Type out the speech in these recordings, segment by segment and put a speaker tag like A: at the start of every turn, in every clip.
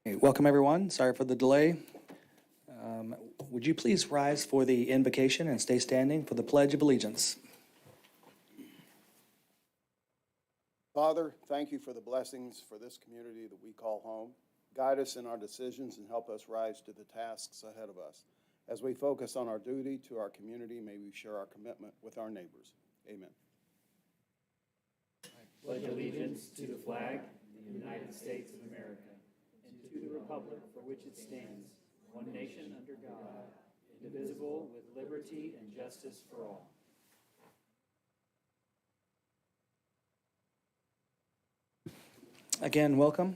A: Hey, welcome, everyone. Sorry for the delay. Would you please rise for the invocation and stay standing for the Pledge of Allegiance?
B: Father, thank you for the blessings for this community that we call home. Guide us in our decisions and help us rise to the tasks ahead of us. As we focus on our duty to our community, may we share our commitment with our neighbors. Amen.
C: Pledge allegiance to the flag of the United States of America and to the republic for which it stands, one nation under God, indivisible, with liberty and justice for all.
A: Again, welcome.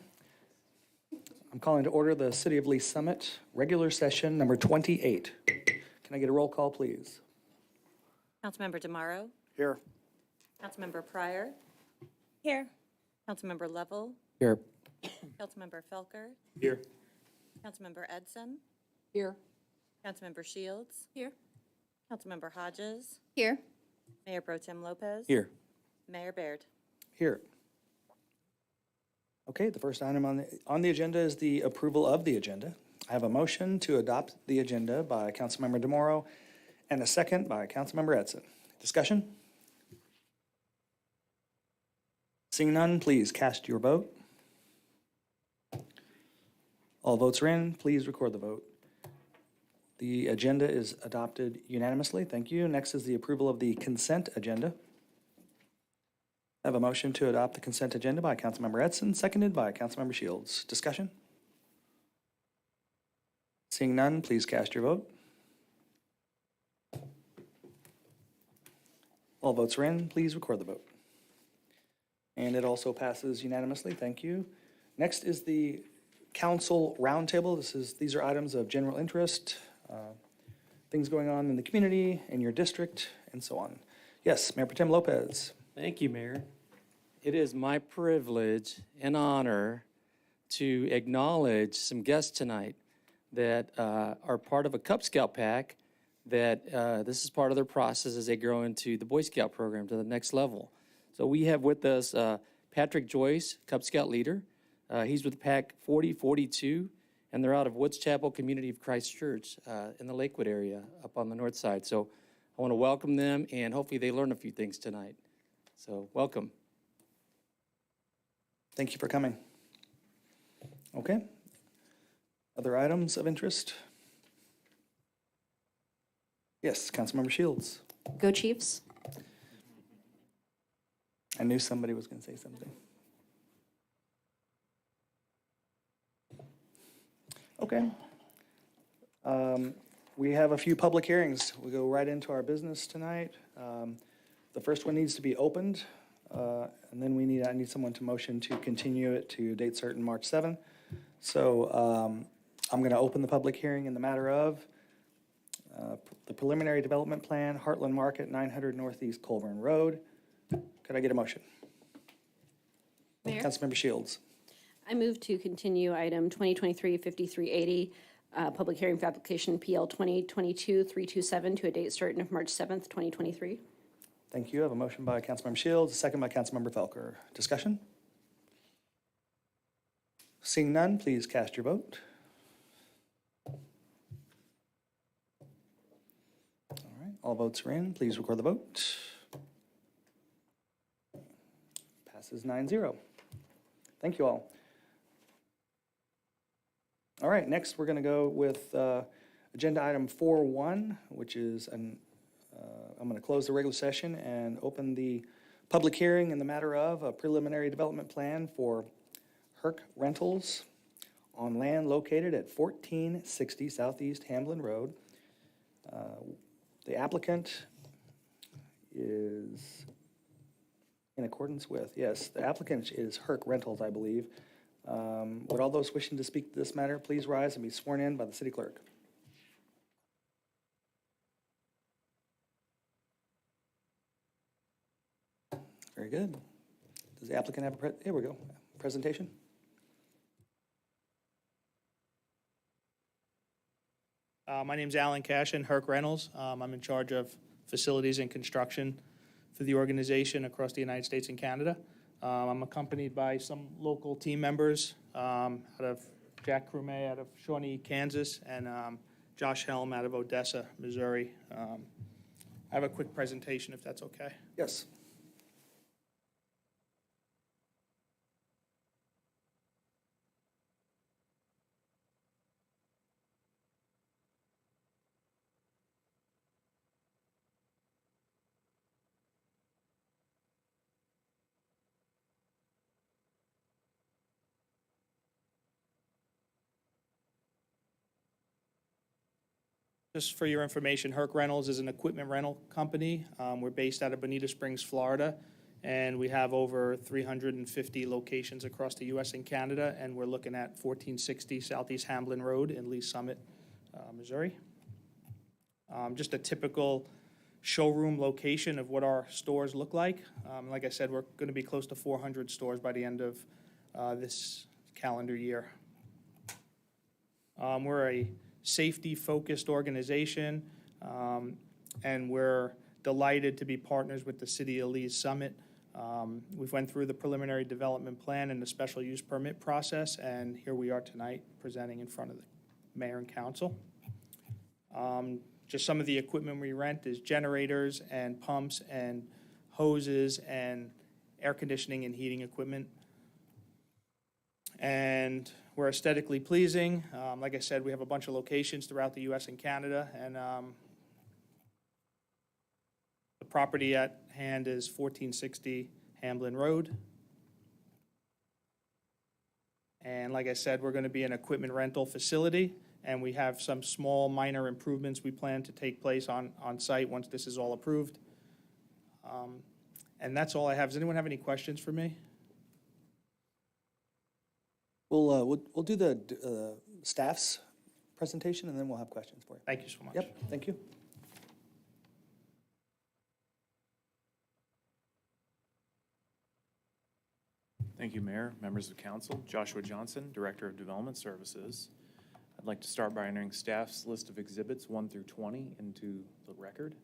A: I'm calling to order the City of Lee Summit regular session number 28. Can I get a roll call, please?
D: Councilmember DeMauro.
A: Here.
D: Councilmember Pryor.
E: Here.
D: Councilmember Lovell.
A: Here.
D: Councilmember Felker.
A: Here.
D: Councilmember Edson.
E: Here.
D: Councilmember Shields.
E: Here.
D: Councilmember Hodges.
E: Here.
D: Mayor Pro Tem Lopez.
A: Here.
D: Mayor Baird.
A: Here. Okay, the first item on the agenda is the approval of the agenda. I have a motion to adopt the agenda by Councilmember DeMauro and a second by Councilmember Edson. Discussion? Seeing none, please cast your vote. All votes are in. Please record the vote. The agenda is adopted unanimously. Thank you. Next is the approval of the consent agenda. I have a motion to adopt the consent agenda by Councilmember Edson, seconded by Councilmember Shields. Discussion? Seeing none, please cast your vote. All votes are in. Please record the vote. And it also passes unanimously. Thank you. Next is the council roundtable. These are items of general interest, things going on in the community, in your district, and so on. Yes, Mayor Pro Tem Lopez.
C: Thank you, Mayor. It is my privilege and honor to acknowledge some guests tonight that are part of a Cub Scout pack that this is part of their process as they grow into the Boy Scout program to the next level. So we have with us Patrick Joyce, Cub Scout leader. He's with Pack 4042, and they're out of Woods Chapel Community of Christ Church in the Lakewood area up on the north side. So I want to welcome them, and hopefully they learn a few things tonight. So welcome.
A: Thank you for coming. Okay. Other items of interest? Yes, Councilmember Shields.
E: Go Chiefs.
A: I knew somebody was going to say something. Okay. We have a few public hearings. We'll go right into our business tonight. The first one needs to be opened, and then I need someone to motion to continue it to date certain March 7th. So I'm going to open the public hearing in the matter of the preliminary development plan, Heartland Market, 900 Northeast Colburn Road. Could I get a motion?
E: Mayor,
A: Councilmember Shields.
E: I move to continue item 2023-5380, public hearing for application PL 2022-327 to a date certain of March 7th, 2023.
A: Thank you. I have a motion by Councilmember Shields, a second by Councilmember Felker. Discussion? Seeing none, please cast your vote. All right, all votes are in. Please record the vote. Passes 9-0. Thank you all. All right, next we're going to go with agenda item 4.1, which is I'm going to close the regular session and open the public hearing in the matter of a preliminary development plan for Herc Rentals on land located at 1460 Southeast Hamlin Road. The applicant is in accordance with, yes, the applicant is Herc Rentals, I believe. Would all those wishing to speak to this matter please rise and be sworn in by the city clerk? Very good. Does the applicant have here we go, presentation?
F: My name's Alan Cashin, Herc Reynolds. I'm in charge of facilities and construction for the organization across the United States and Canada. I'm accompanied by some local team members out of Jack Crumay out of Shawnee, Kansas, and Josh Helm out of Odessa, Missouri. I have a quick presentation, if that's okay.
A: Yes.
F: Just for your information, Herc Rentals is an equipment rental company. We're based out of Bonita Springs, Florida, and we have over 350 locations across the U.S. and Canada, and we're looking at 1460 Southeast Hamblin Road in Lee Summit, Missouri. Just a typical showroom location of what our stores look like. Like I said, we're going to be close to 400 stores by the end of this calendar year. We're a safety-focused organization, and we're delighted to be partners with the City of Lee's Summit. We've went through the preliminary development plan and the special use permit process, and here we are tonight presenting in front of the mayor and council. Just some of the equipment we rent is generators and pumps and hoses and air conditioning and heating equipment. And we're aesthetically pleasing. Like I said, we have a bunch of locations throughout the U.S. and Canada, and the property at hand is 1460 Hamblin Road. And like I said, we're going to be an equipment rental facility, and we have some small minor improvements we plan to take place on site once this is all approved. And that's all I have. Does anyone have any questions for me?
A: We'll do the staff's presentation, and then we'll have questions for you.
F: Thank you so much.
A: Yep, thank you.
G: Thank you, Mayor, members of council. Joshua Johnson, Director of Development Services. I'd like to start by entering staff's list of exhibits 1 through 20 into the record.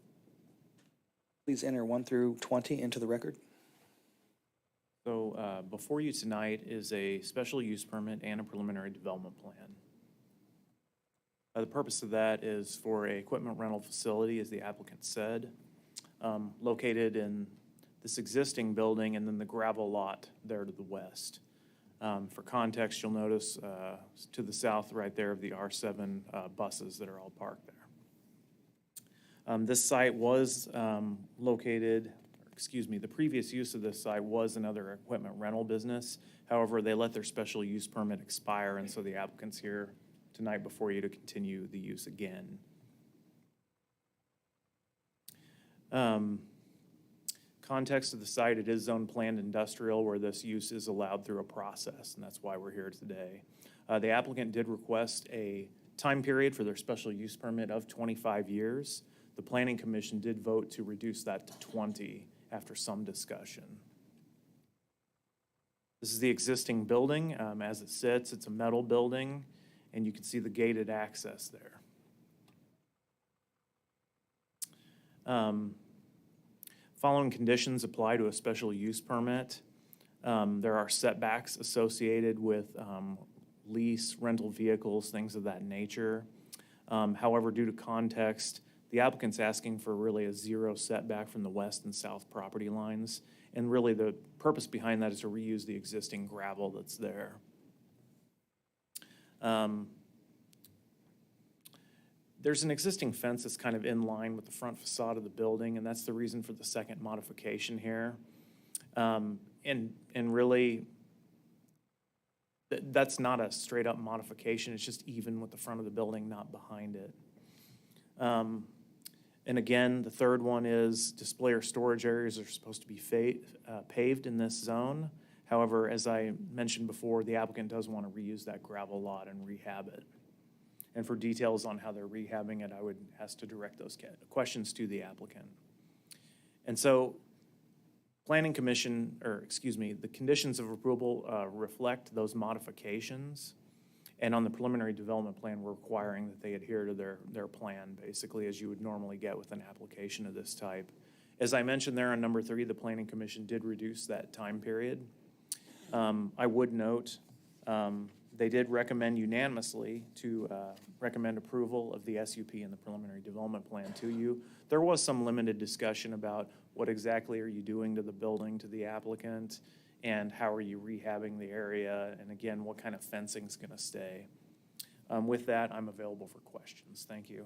A: Please enter 1 through 20 into the record.
G: So before you tonight is a special use permit and a preliminary development plan. The purpose of that is for a equipment rental facility, as the applicant said, located in this existing building and then the gravel lot there to the west. For context, you'll notice to the south right there of the R7 buses that are all parked there. This site was located, the previous use of this site was another equipment rental business. However, they let their special use permit expire, and so the applicant's here tonight before you to continue the use again. Context of the site, it is zone planned industrial where this use is allowed through a process, and that's why we're here today. The applicant did request a time period for their special use permit of 25 years. The Planning Commission did vote to reduce that to 20 after some discussion. This is the existing building. As it sits, it's a metal building, and you can see the gated access there. Following conditions apply to a special use permit. There are setbacks associated with lease, rental vehicles, things of that nature. However, due to context, the applicant's asking for really a 0 setback from the west and south property lines. And really the purpose behind that is to reuse the existing gravel that's there. There's an existing fence that's kind of in line with the front facade of the building, and that's the reason for the second modification here. And really, that's not a straight up modification. It's just even with the front of the building, not behind it. And again, the third one is display or storage areas are supposed to be paved in this zone. However, as I mentioned before, the applicant does want to reuse that gravel lot and rehab it. And for details on how they're rehabbing it, I would ask to direct those questions to the applicant. And so, Planning Commission, the conditions of approval reflect those modifications. And on the preliminary development plan, we're requiring that they adhere to their plan, basically, as you would normally get with an application of this type. As I mentioned there on number 3, the Planning Commission did reduce that time period. I would note They did recommend unanimously to recommend approval of the SUP and the preliminary development plan to you. There was some limited discussion about what exactly are you doing to the building, to the applicant, and how are you rehabbing the area, and again, what kind of fencing's going to stay. With that, I'm available for questions. Thank you.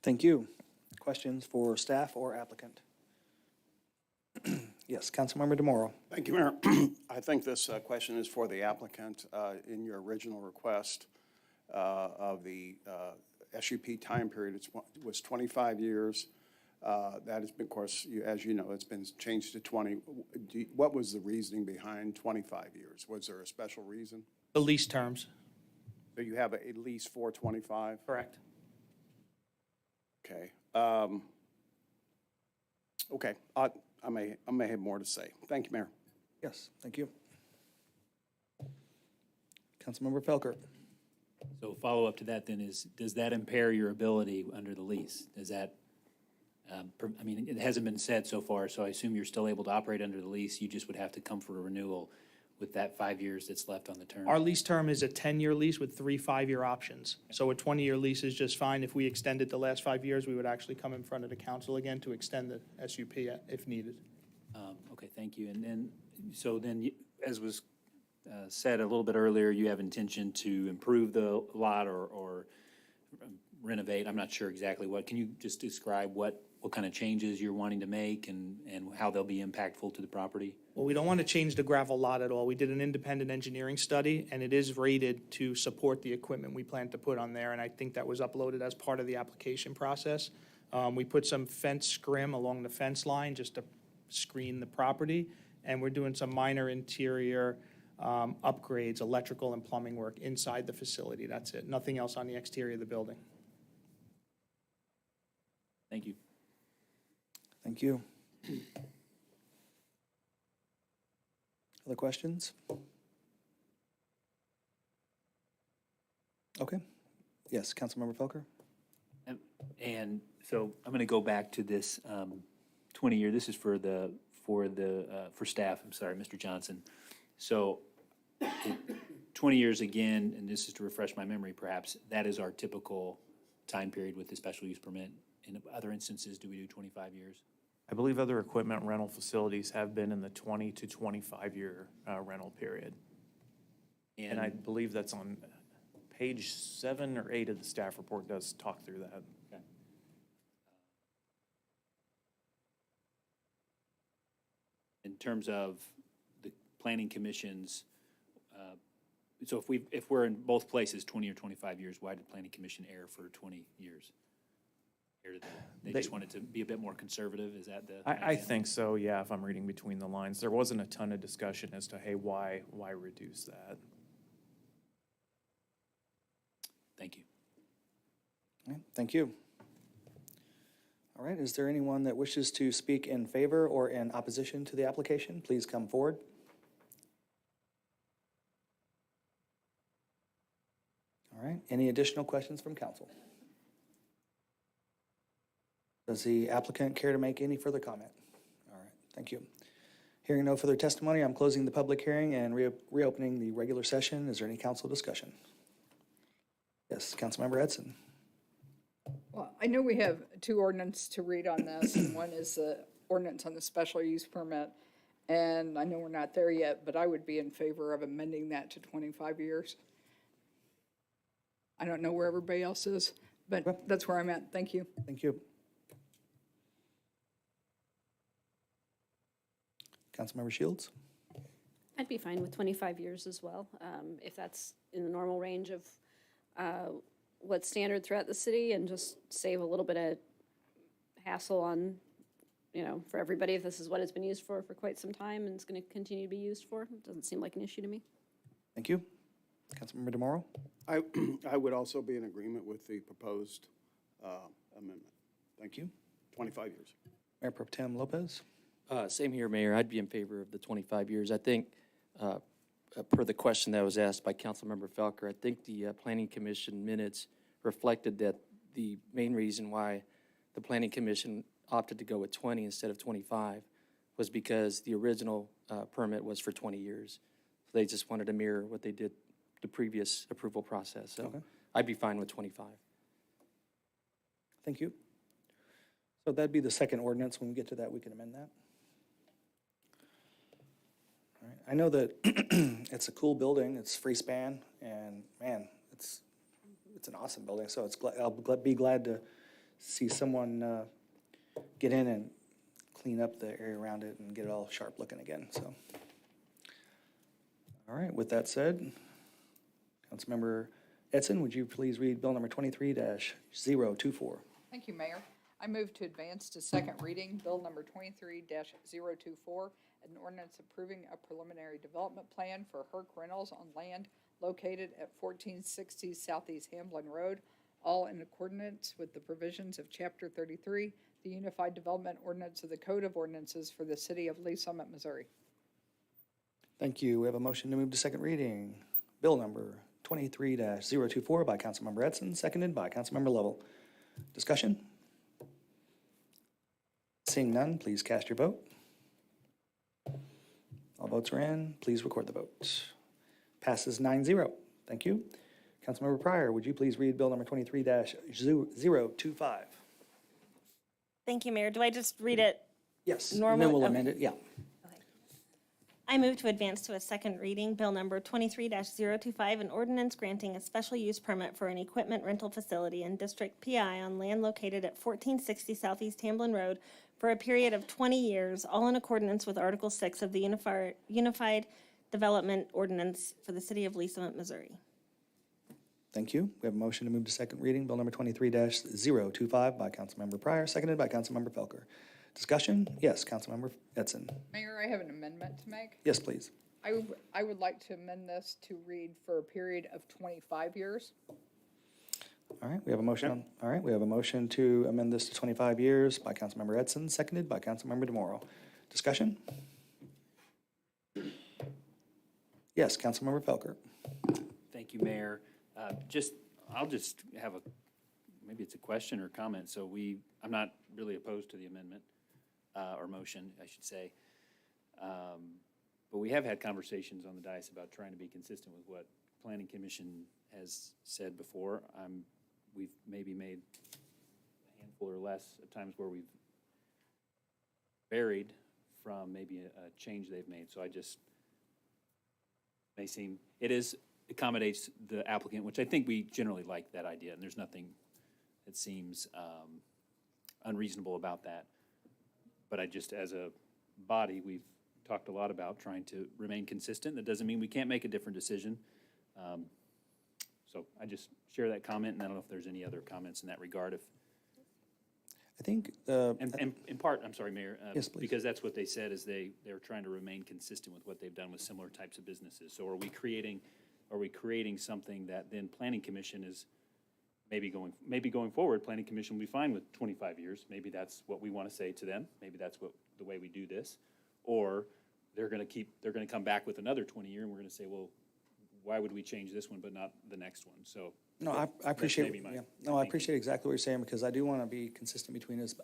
A: Thank you. Questions for staff or applicant? Yes, Councilmember DeMoro.
B: Thank you, Mayor. I think this question is for the applicant. In your original request of the SUP time period, was 25 years. That has been, of course, as you know, it's been changed to 20. What was the reasoning behind 25 years? Was there a special reason?
F: The lease terms.
B: So you have at least 425?
F: Correct.
B: Okay. Okay, I may have more to say. Thank you, Mayor.
A: Yes, thank you. Councilmember Felker.
H: So follow up to that then is, does that impair your ability under the lease? Does that, I mean, it hasn't been said so far, so I assume you're still able to operate under the lease. You just would have to come for a renewal with that 5 years that's left on the term.
F: Our lease term is a 10-year lease with 3 5-year options. So a 20-year lease is just fine. If we extended the last 5 years, we would actually come in front of the council again to extend the SUP if needed.
H: Okay, thank you. And then, so then, as was said a little bit earlier, you have intention to improve the lot or renovate. I'm not sure exactly what. Can you just describe what kind of changes you're wanting to make and how they'll be impactful to the property?
F: Well, we don't want to change the gravel lot at all. We did an independent engineering study, and it is rated to support the equipment we plan to put on there, and I think that was uploaded as part of the application process. We put some fence scrim along the fence line just to screen the property, and we're doing some minor interior upgrades, electrical and plumbing work inside the facility. That's it. Nothing else on the exterior of the building.
H: Thank you.
A: Thank you. Other questions? Okay. Yes, Councilmember Felker?
H: And so I'm going to go back to this 20-year. This is for staff. I'm sorry, Mr. Johnson. So 20 years again, and this is to refresh my memory perhaps, that is our typical time period with the special use permit. In other instances, do we do 25 years?
G: I believe other equipment rental facilities have been in the 20 to 25-year rental period. And I believe that's on page 7 or 8 of the staff report does talk through that.
H: Okay. In terms of the planning commissions, so if we're in both places, 20 or 25 years, why did planning commission err for 20 years? They just wanted to be a bit more conservative, is that the?
G: I think so, yeah, if I'm reading between the lines. There wasn't a ton of discussion as to, hey, why reduce that?
H: Thank you.
A: All right, thank you. All right, is there anyone that wishes to speak in favor or in opposition to the application? Please come forward. All right, any additional questions from council? Does the applicant care to make any further comment? All right, thank you. Hearing no further testimony, I'm closing the public hearing and reopening the regular session. Is there any council discussion? Yes, Councilmember Edson.
I: Well, I know we have 2 ordinances to read on this, and one is the ordinance on the special use permit. And I know we're not there yet, but I would be in favor of amending that to 25 years. I don't know where everybody else is, but that's where I'm at. Thank you.
A: Thank you. Councilmember Shields?
E: I'd be fine with 25 years as well, if that's in the normal range of what's standard throughout the city, and just save a little bit of hassle on, for everybody, if this is what it's been used for quite some time and it's going to continue to be used for. It doesn't seem like an issue to me.
A: Thank you. Councilmember DeMoro?
B: I would also be in agreement with the proposed amendment.
A: Thank you.
B: 25 years.
A: Mayor Pro Tem Lopez?
C: Same here, Mayor. I'd be in favor of the 25 years. I think, per the question that was asked by Councilmember Felker, I think the Planning Commission minutes reflected that the main reason why the Planning Commission opted to go with 20 instead of 25 was because the original permit was for 20 years. So they just wanted to mirror what they did the previous approval process. So
A: Okay.
C: I'd be fine with 25.
A: Thank you. So that'd be the second ordinance. When we get to that, we can amend that. All right. I know that it's a cool building. It's free span, and man, it's an awesome building. So I'll be glad to see someone get in and clean up the area around it and get it all sharp looking again. So, all right. With that said, Councilmember Edson, would you please read Bill number 23-024?
I: Thank you, Mayor. I move to advance to second reading, Bill number 23-024, an ordinance approving a preliminary development plan for Herc Rentals on land located at 1460 Southeast Hamblin Road, all in accordance with the provisions of Chapter 33, the Unified Development Ordinance of the Code of Ordinances for the City of Lee Summit, Missouri.
A: Thank you. We have a motion to move to second reading. Bill number 23-024 by Councilmember Edson, seconded by Councilmember Lovell. Discussion? Seeing none, please cast your vote. All votes are in. Please record the vote. Passes 9-0. Thank you. Councilmember Pryor, would you please read Bill number 23-025?
J: Thank you, Mayor. Do I just read it?
A: Yes, and then
J: Normal-
A: we'll
J: okay.
A: amend it. Yeah.
J: I move to advance to a second reading, Bill number 23-025, an ordinance granting a special use permit for an equipment rental facility in District PI on land located at 1460 Southeast Hamblin Road for a period of 20 years, all in accordance with Article 6 of the Unified Development Ordinance for the City of Lee Summit, Missouri.
A: Thank you. We have a motion to move to second reading, Bill number 23-025 by Councilmember Pryor, seconded by Councilmember Felker. Discussion? Yes, Councilmember Edson.
I: Mayor, I have an amendment to make.
A: Yes, please.
I: I would like to amend this to read for a period of 25 years.
A: All right, we have a motion. All right, we have a motion to amend this to 25 years by Councilmember Edson, seconded by Councilmember DeMoro. Discussion? Yes, Councilmember Felker.
H: Thank you, Mayor. I'll just have maybe it's a question or comment. So I'm not really opposed to the amendment, or motion, I should say. But we have had conversations on the dais about trying to be consistent with what Planning Commission has said before. We've maybe made a handful or less of times where we've varied from maybe a change they've made. So it accommodates the applicant, which I think we generally like that idea, and there's nothing that seems unreasonable about that. But as a body, we've talked a lot about trying to remain consistent. That doesn't mean we can't make a different decision. So I just share that comment, and I don't know if there's any other comments in that regard.
A: I think,
H: And in part, I'm sorry, Mayor.
A: Yes, please.
H: Because that's what they said, is they're trying to remain consistent with what they've done with similar types of businesses. So are we creating something that then Planning Commission is maybe going forward, Planning Commission will be fine with 25 years. Maybe that's what we want to say to them. Maybe that's the way we do this. Or they're going to come back with another 20-year, and we're going to say, well, why would we change this one but not the next one? So
A: no, I appreciate,
H: maybe my
A: yeah. No, I appreciate exactly what you're saying, because I do want to be consistent between us.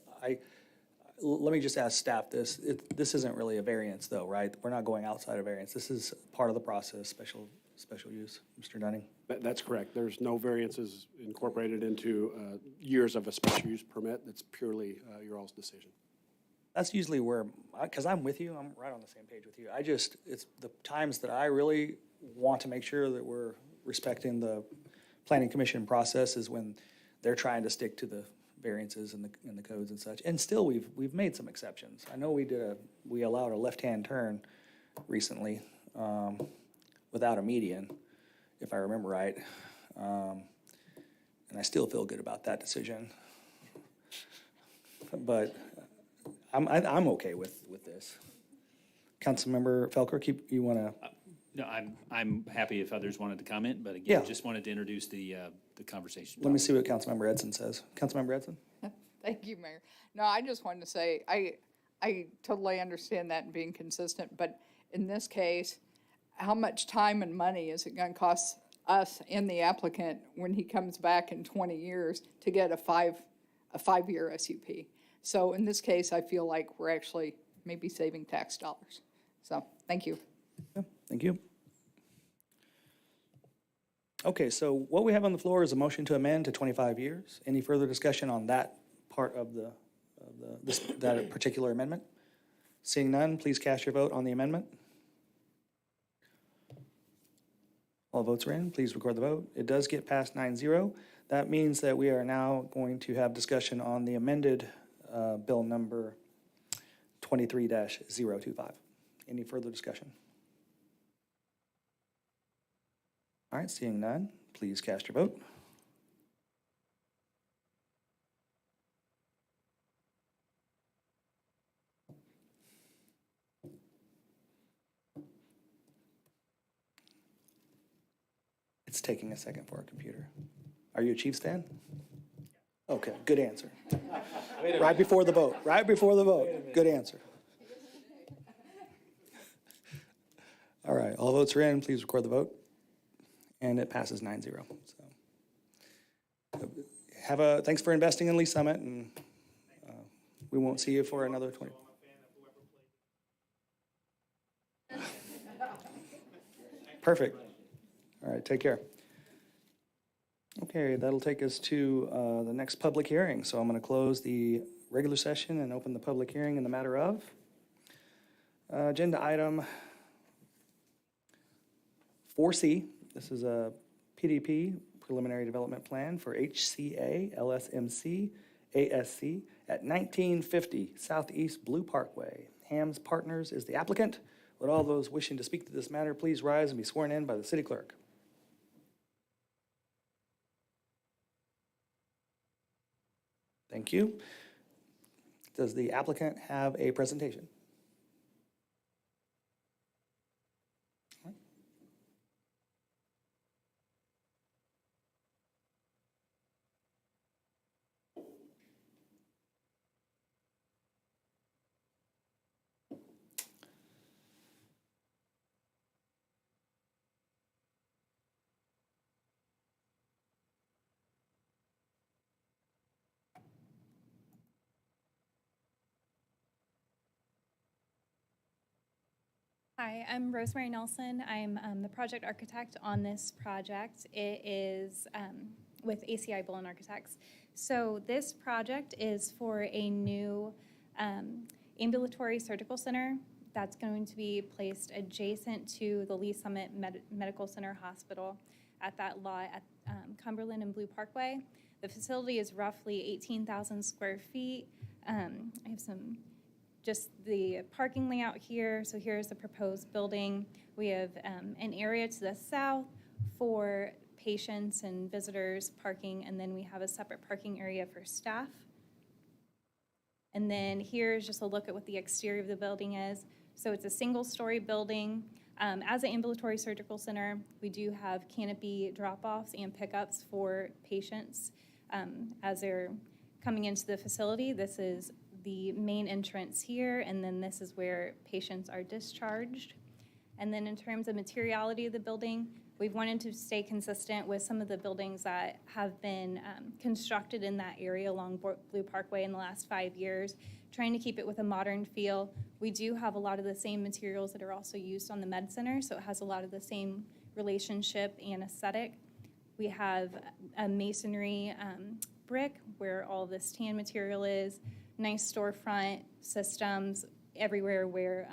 A: Let me just ask staff this. This isn't really a variance though, right? We're not going outside of variance. This is part of the process, special use. Mr. Dunning?
K: That's correct. There's no variances incorporated into years of a special use permit. That's purely your all's decision.
A: That's usually where, because I'm with you, I'm right on the same page with you. It's the times that I really want to make sure that we're respecting the Planning Commission process is when they're trying to stick to the variances and the codes and such. And still, we've made some exceptions. I know we allowed a left-hand turn recently without a median, if I remember right. And I still feel good about that decision. But I'm okay with this. Councilmember Felker, you want to?
H: no, I'm happy if others wanted to comment, but
A: Yeah.
H: again, just wanted to introduce the conversation.
A: Let me see what Councilmember Edson says. Councilmember Edson?
I: Thank you, Mayor. No, I just wanted to say, I totally understand that and being consistent, but in this case, how much time and money is it going to cost us and the applicant when he comes back in 20 years to get a five-year SUP? So in this case, I feel like we're actually maybe saving tax dollars. So, thank you.
A: Yeah, thank you. Okay, so what we have on the floor is a motion to amend to 25 years. Any further discussion on that part of that particular amendment? Seeing none, please cast your vote on the amendment. All votes are in, please record the vote. It does get past 9-0. That means that we are now going to have discussion on the amended bill number 23-025. Any further discussion? All right, seeing none, please cast your vote. It's taking a second for our computer. Are you a Chiefs fan? Okay, good answer. Right before the vote, good answer. All right, all votes are in, please record the vote. And it passes 9-0. So thanks for investing in Lee Summit, and we won't see you for another 20. Perfect. All right, take care. Okay, that'll take us to the next public hearing. So I'm going to close the regular session and open the public hearing in the matter of agenda item 4C. This is a PDP, Preliminary Development Plan for HCA LSMC ASC at 1950 Southeast Blue Parkway. Hams Partners is the applicant. Would all those wishing to speak to this matter please rise and be sworn in by the city clerk? Thank you. Does the applicant have a presentation?
L: Hi, I'm Rosemary Nelson. I'm the project architect on this project. It is with ACI Bullen Architects. So this project is for a new ambulatory surgical center that's going to be placed adjacent to the Lee Summit Medical Center Hospital at that lot at Cumberland and Blue Parkway. The facility is roughly 18,000 square feet. I have just the parking layout here. So here's the proposed building. We have an area to the south for patients and visitors parking, and then we have a separate parking area for staff. And then here's just a look at what the exterior of the building is. So it's a single-story building. As an ambulatory surgical center, we do have canopy drop-offs and pickups for patients as they're coming into the facility. This is the main entrance here, and then this is where patients are discharged. And then in terms of materiality of the building, we've wanted to stay consistent with some of the buildings that have been constructed in that area along Blue Parkway in the last 5 years, trying to keep it with a modern feel. We do have a lot of the same materials that are also used on the Med Center, so it has a lot of the same relationship and aesthetic. We have a masonry brick where all this tan material is, nice storefront systems everywhere where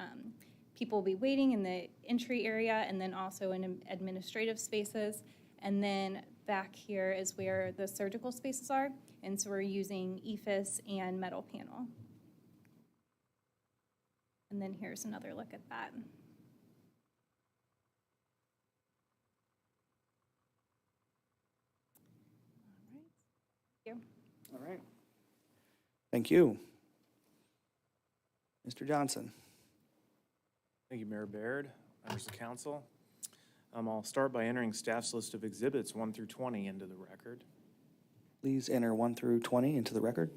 L: people will be waiting in the entry area, and then also in administrative spaces. And then back here is where the surgical spaces are, and so we're using EFIS and metal panel. And then here's another look at that. All right. Thank you.
A: All right. Thank you. Mr. Johnson.
G: Thank you, Mayor Baird, members of council. I'll start by entering staff's list of exhibits 1 through 20 into the record.
A: Please enter 1 through 20 into the record.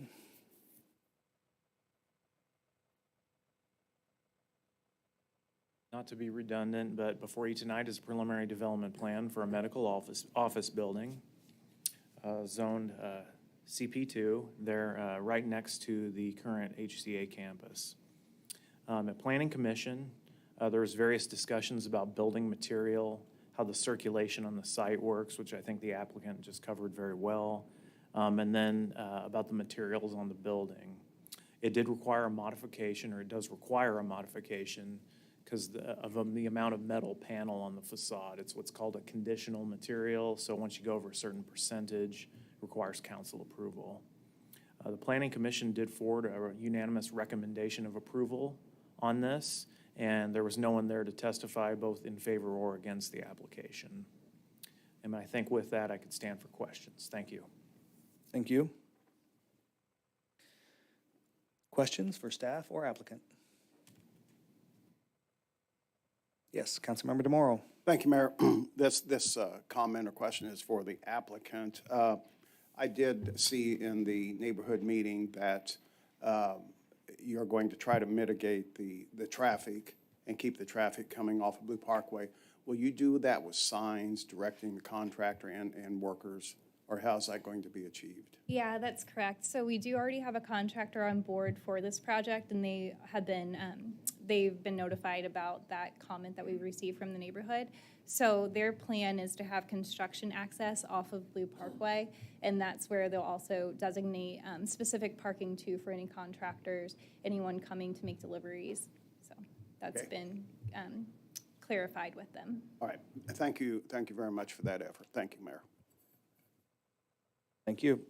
G: Not to be redundant, but before you tonight is a preliminary development plan for a medical office building zoned CP2. They're right next to the current HCA campus. At Planning Commission, there was various discussions about building material, how the circulation on the site works, which I think the applicant just covered very well, and then about the materials on the building. It did require a modification, or it does require a modification, because of the amount of metal panel on the facade. It's what's called a conditional material, so once you go over a certain percentage, it requires council approval. The Planning Commission did forward a unanimous recommendation of approval on this, and there was no one there to testify both in favor or against the application. And I think with that, I could stand for questions. Thank you.
A: Thank you. Questions for staff or applicant? Yes, Councilmember DeMoro.
B: Thank you, Mayor. This comment or question is for the applicant. I did see in the neighborhood meeting that you're going to try to mitigate the traffic and keep the traffic coming off of Blue Parkway. Will you do that with signs directing the contractor and workers, or how's that going to be achieved?
L: Yeah, that's correct. So we do already have a contractor on board for this project, and they have been, they've been notified about that comment that we received from the neighborhood. So their plan is to have construction access off of Blue Parkway, and that's where they'll also designate specific parking too for any contractors, anyone coming to make deliveries. So that's been clarified with them.
B: All right. Thank you very much for that effort. Thank you, Mayor.
A: Thank you.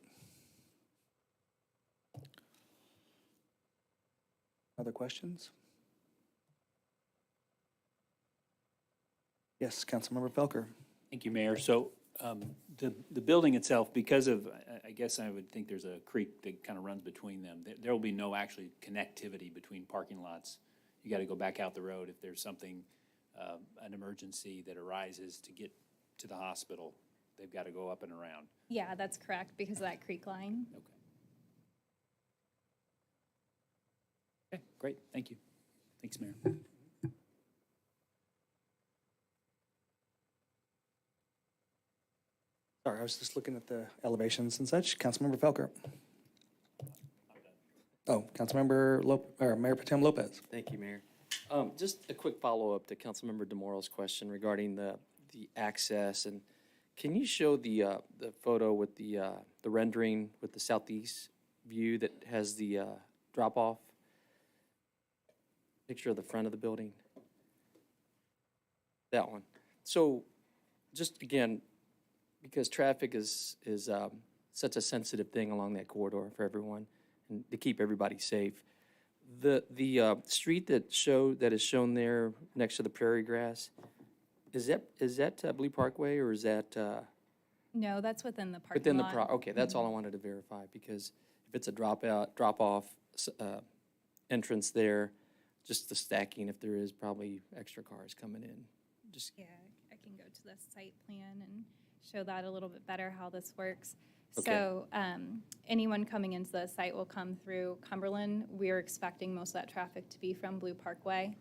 A: Other questions? Yes, Councilmember Felker.
H: Thank you, Mayor. So the building itself, because of, I guess I would think there's a creek that kind of runs between them, there will be no actually connectivity between parking lots. You got to go back out the road if there's something, an emergency that arises to get to the hospital. They've got to go up and around.
L: Yeah, that's correct, because of that creek line.
H: Okay. Okay, great. Thank you. Thanks, Mayor.
A: Sorry, I was just looking at the elevations and such. Councilmember Felker. Oh, Councilmember Mayor Protem Lopez.
C: Thank you, Mayor. Just a quick follow-up to Councilmember DeMoro's question regarding the access. And can you show the photo with the rendering with the southeast view that has the drop-off? Picture of the front of the building. That one. So just again, because traffic is such a sensitive thing along that corridor for everyone and to keep everybody safe. The street that is shown there next to the prairie grass, is that Blue Parkway, or is that
L: No, that's within the parking lot.
C: okay, that's all I wanted to verify, because if it's a drop-off entrance there, just the stacking, if there is probably extra cars coming in. Just
L: Yeah, I can go to the site plan and show that a little bit better, how this works.
C: Okay.
L: So anyone coming into the site will come through Cumberland. We're expecting most of that traffic to be from Blue Parkway.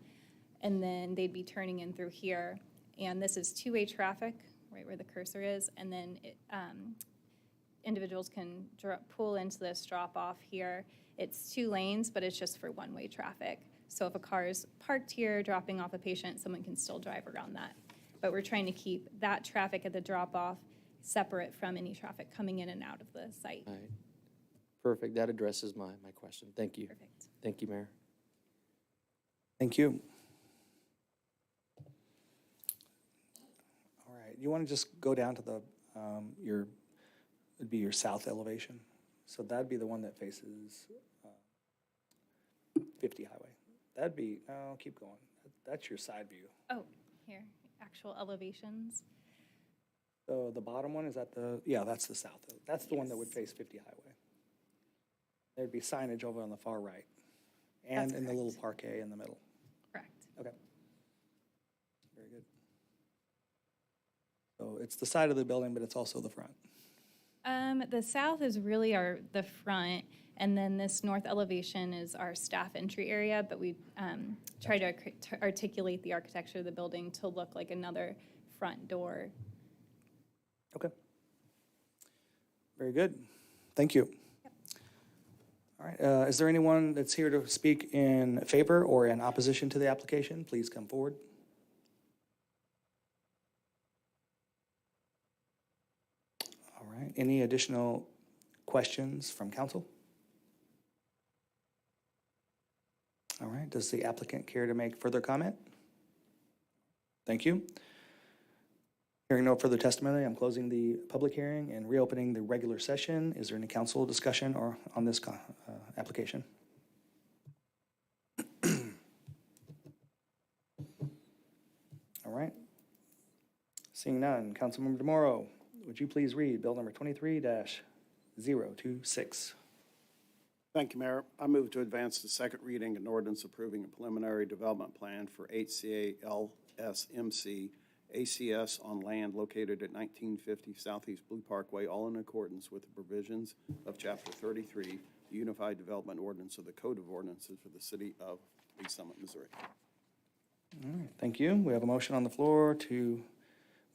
L: And then they'd be turning in through here. And this is two-way traffic, right where the cursor is. And then individuals can pull into this drop-off here. It's 2 lanes, but it's just for one-way traffic. So if a car is parked here, dropping off a patient, someone can still drive around that. But we're trying to keep that traffic at the drop-off separate from any traffic coming in and out of the site.
C: all right. Perfect. That addresses my question. Thank you.
L: Perfect.
C: Thank you, Mayor.
A: Thank you. All right, you want to just go down to the, it'd be your south elevation. So that'd be the one that faces 50 Highway. That'd be, no, keep going. That's your side view.
L: Oh, here, actual elevations.
A: So the bottom one, is that yeah, that's the south. That's the one that would
L: Yes.
A: face 50 Highway. There'd be signage over on the far right. And
L: That's
A: in the little
L: correct.
A: parquet in the middle.
L: Correct.
A: Okay. Very good. So it's the side of the building, but it's also the front.
L: The south is really the front, and then this north elevation is our staff entry area, but we try to articulate the architecture of the building to look like another front door.
A: Okay. Very good. Thank you. All right, is there anyone that's here to speak in favor or in opposition to the application? Please come forward. Any additional questions from council? All right, does the applicant care to make further comment? Thank you. Hearing no further testimony, I'm closing the public hearing and reopening the regular session. Is there any council discussion or on this application? All right. Seeing none, Councilmember DeMoro, would you please read Bill number 23-026?
B: Thank you, Mayor. I move to advance the second reading an ordinance approving a preliminary development plan for HCA LSMC ACS on land located at 1950 Southeast Blue Parkway, all in accordance with the provisions of Chapter 33, the Unified Development Ordinance of the Code of Ordinances for the City of Lee Summit, Missouri.
A: All right, thank you. We have a motion on the floor to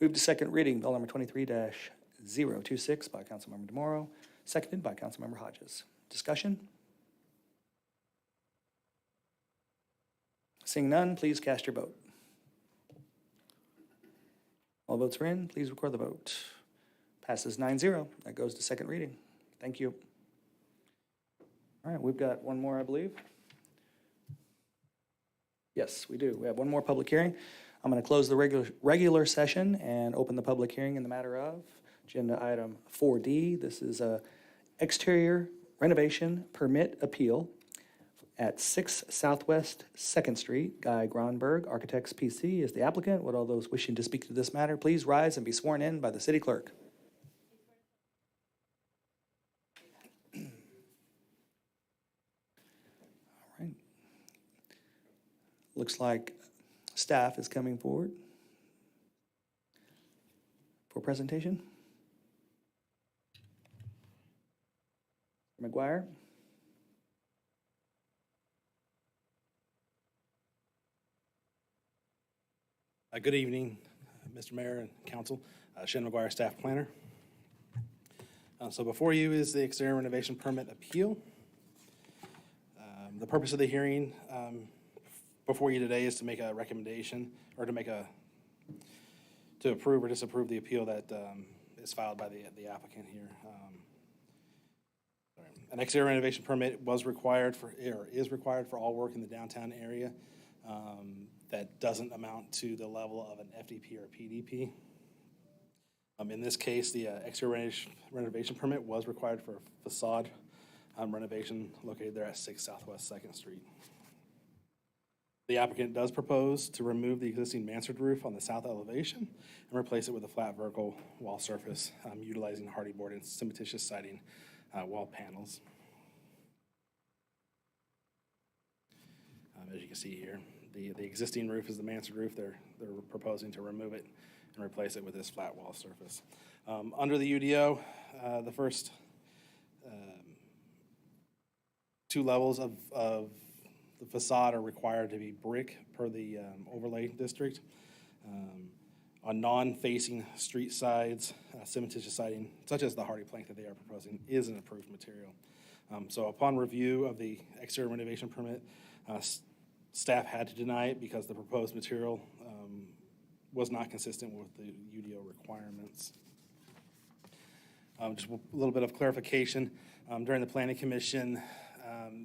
A: move to second reading, Bill number 23-026 by Councilmember DeMoro, seconded by Councilmember Hodges. Discussion? Seeing none, please cast your vote. All votes are in. Please record the vote. Passes 9-0. That goes to second reading. Thank you. All right, we've got one more, I believe. Yes, we do. We have one more public hearing. I'm going to close the regular session and open the public hearing in the matter of agenda item 4D. This is a exterior renovation permit appeal at 6 Southwest 2nd Street. Guy Gronberg, Architects PC, is the applicant. Would all those wishing to speak to this matter please rise and be sworn in by the city clerk? All right. Looks like staff is coming forward for presentation. McGuire.
M: Good evening, Mr. Mayor and Council. Shane McGuire, Staff Planner. So before you is the exterior renovation permit appeal. The purpose of the hearing before you today is to make a recommendation or to approve or disapprove the appeal that is filed by the applicant here. An exterior renovation permit was required for, or is required for all work in the downtown area that doesn't amount to the level of an FDP or PDP. In this case, the exterior renovation permit was required for a facade renovation located there at 6 Southwest 2nd Street. The applicant does propose to remove the existing mansard roof on the south elevation and replace it with a flat vertical wall surface utilizing hardy board and cementitious siding wall panels. As you can see here, the existing roof is the mansard roof. They're proposing to remove it and replace it with this flat wall surface. Under the UDO, the first two levels of the facade are required to be brick per the overlay district. On non-facing street sides, cementitious siding, such as the hardy plank that they are proposing, is an approved material. So upon review of the exterior renovation permit, staff had to deny it because the proposed material was not consistent with the UDO requirements. Just a little bit of clarification. During the Planning Commission,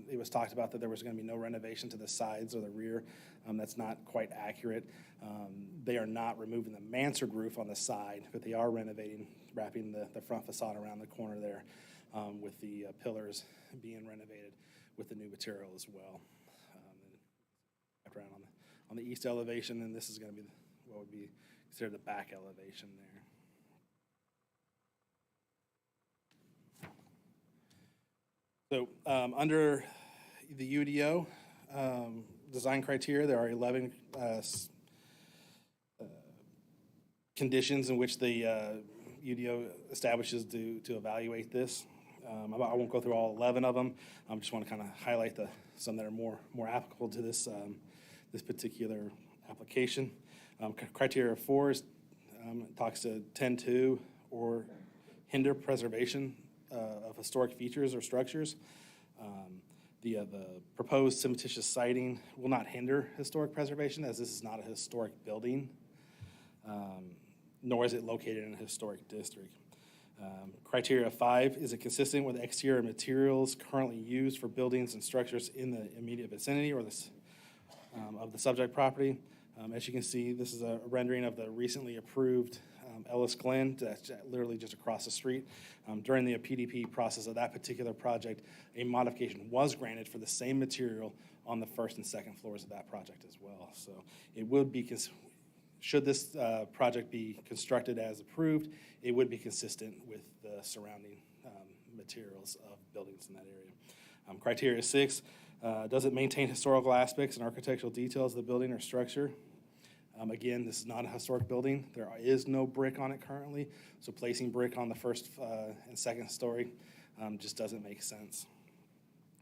M: it was talked about that there was going to be no renovation to the sides or the rear. That's not quite accurate. They are not removing the mansard roof on the side, but they are renovating, wrapping the front facade around the corner there with the pillars being renovated with the new material as well. Around on the east elevation, and this is going to be what would be considered the back elevation there. So under the UDO design criteria, there are 11 conditions in which the UDO establishes to evaluate this. I won't go through all 11 of them. I just want to kind of highlight some that are more applicable to this this particular application. Criteria 4 is, talks to tend to or hinder preservation of historic features or structures. The proposed cementitious siding will not hinder historic preservation, as this is not a historic building, nor is it located in a historic district. Criteria 5, is it consistent with exterior materials currently used for buildings and structures in the immediate vicinity or of the subject property? As you can see, this is a rendering of the recently approved Ellis Glen, that's literally just across the street. During the PDP process of that particular project, a modification was granted for the same material on the first and second floors of that project as well. So it would be, should this project be constructed as approved, it would be consistent with the surrounding materials of buildings in that area. Criteria 6, does it maintain historical aspects and architectural details of the building or structure? Again, this is not a historic building. There is no brick on it currently, so placing brick on the first and second story just doesn't make sense.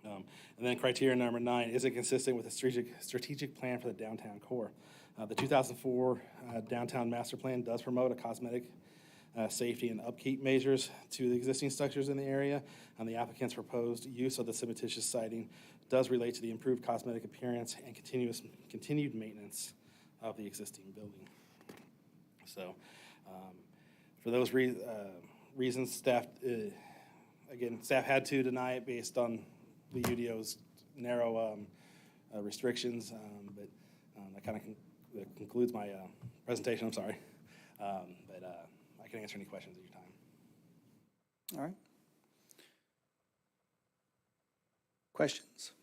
M: And then criteria number 9, is it consistent with the strategic plan for the downtown core? The 2004 downtown master plan does promote a cosmetic safety and upkeep measures to the existing structures in the area, and the applicant's proposed use of the cementitious siding does relate to the improved cosmetic appearance and continued maintenance of the existing building. So for those reasons, staff had to deny it based on the UDO's narrow restrictions, but that kind of concludes my presentation. I'm sorry. But I can answer any questions at your time.
A: All right. Questions?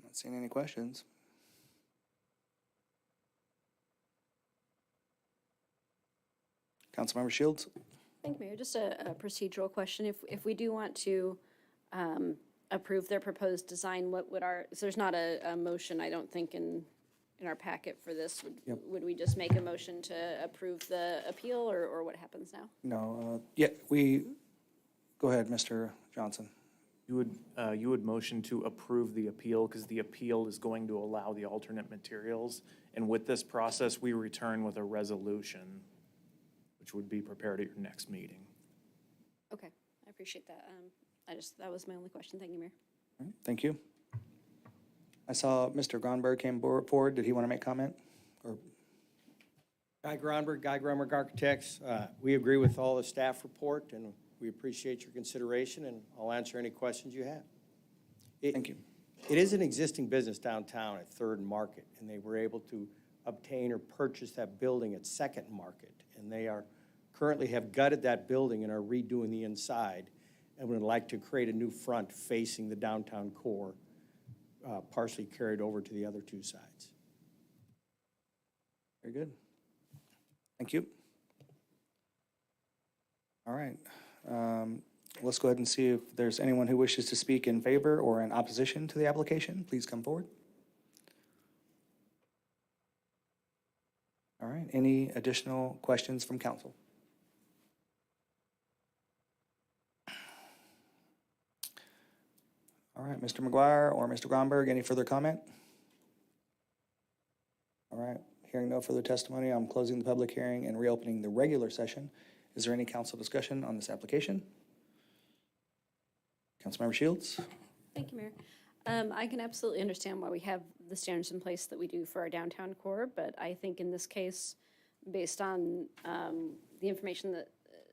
A: Not seeing any questions. Councilmember Shields?
E: Thank you, Mayor. Just a procedural question. If we do want to approve their proposed design, what would so there's not a motion, I don't think, in our packet for this. Would we just make a motion to approve the appeal, or what happens now?
A: No. Go ahead, Mr. Johnson.
G: You would motion to approve the appeal because the appeal is going to allow the alternate materials. And with this process, we return with a resolution, which would be prepared at your next meeting.
E: Okay, I appreciate that. That was my only question. Thank you, Mayor.
A: All right, thank you. I saw Mr. Gronberg came forward. Did he want to make comment? Or
N: Guy Grunberg Architects. We agree with all the staff report, and we appreciate your consideration, and I'll answer any questions you have.
A: thank you.
N: It is an existing business downtown at Third and Market, and they were able to obtain or purchase that building at Second Market, and they currently have gutted that building and are redoing the inside, and would like to create a new front facing the downtown core, partially carried over to the other two sides.
A: Very good. Thank you. All right. Let's go ahead and see if there's anyone who wishes to speak in favor or in opposition to the application. Please come forward. All right. Any additional questions from council? All right, Mr. McGuire or Mr. Gronberg, any further comment? All right, hearing no further testimony, I'm closing the public hearing and reopening the regular session. Is there any council discussion on this application? Councilmember Shields?
E: Thank you, Mayor. I can absolutely understand why we have the standards in place that we do for our downtown core, but I think in this case, based on the information that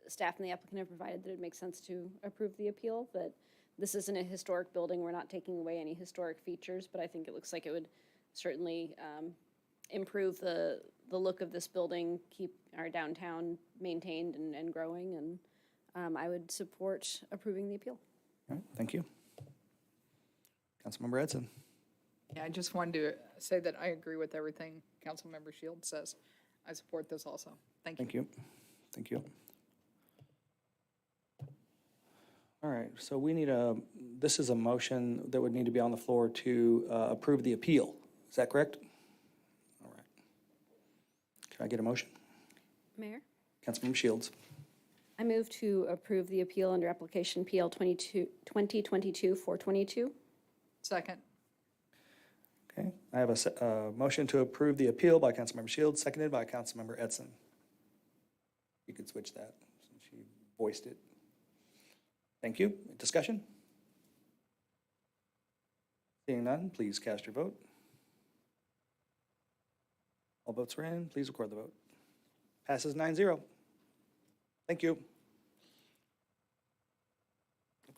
E: staff and the applicant have provided, that it makes sense to approve the appeal, that this isn't a historic building. We're not taking away any historic features, but I think it looks like it would certainly improve the look of this building, keep our downtown maintained and growing, and I would support approving the appeal.
A: All right, thank you. Councilmember Edson?
I: Yeah, I just wanted to say that I agree with everything Councilmember Shields says. I support this also. Thank you.
A: Thank you. Thank you. All right, so this is a motion that would need to be on the floor to approve the appeal. Is that correct? All right. Can I get a motion?
E: Mayor?
A: Councilmember Shields.
E: I move to approve the appeal under application PL 2022-422.
I: Second.
A: Okay, I have a motion to approve the appeal by Councilmember Shields, seconded by Councilmember Edson. You could switch that since you voiced it. Thank you. Discussion? Seeing none, please cast your vote. All votes are in. Please record the vote. Passes 9-0. Thank you.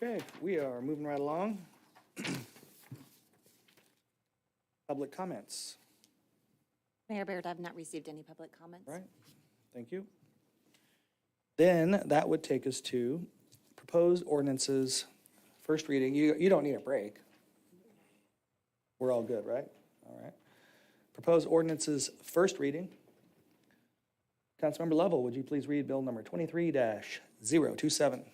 A: Okay, we are moving right along. Public comments.
D: Mayor Baird, I've not received any public comments.
A: Right, thank you. Then that would take us to proposed ordinances, first reading. You don't need a break. We're all good, right? All right. Proposed ordinances, first reading. Councilmember Lovell, would you please read bill number 23-027?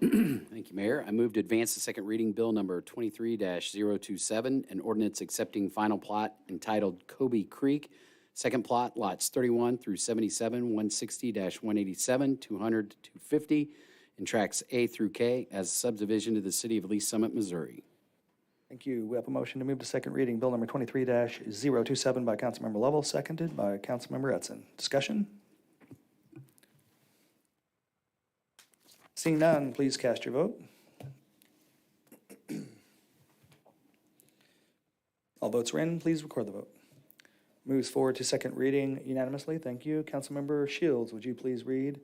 O: Thank you, Mayor. I move to advance the second reading, bill number 23-027, an ordinance accepting final plot entitled Kobe Creek, second plot, lots 31 through 77, 160-187, 200 to 250, and tracts A through K as a subdivision to the city of Lee Summit, Missouri.
A: Thank you. We have a motion to move to second reading, bill number 23-027 by Councilmember Lovell, seconded by Councilmember Edson. Discussion? Seeing none, please cast your vote. All votes are in. Please record the vote. Moves forward to second reading unanimously. Thank you. Councilmember Shields, would you please read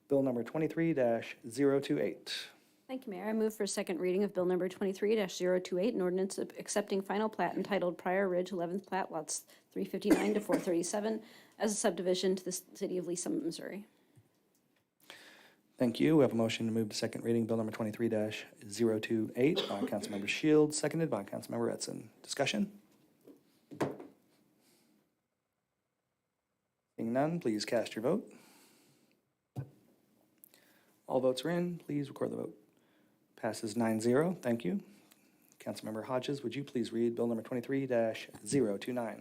A: bill number 23-028?
E: Thank you, Mayor. I move for second reading of bill number 23-028, an ordinance accepting final plat entitled Prior Ridge 11th Plat, lots 359 to 437, as a subdivision to the city of Lee Summit, Missouri.
A: Thank you. We have a motion to move to second reading, bill number 23-028 by Councilmember Shields, seconded by Councilmember Edson. Discussion? Seeing none, please cast your vote. All votes are in. Please record the vote. Passes 9-0. Thank you. Councilmember Hodges, would you please read bill number 23-029?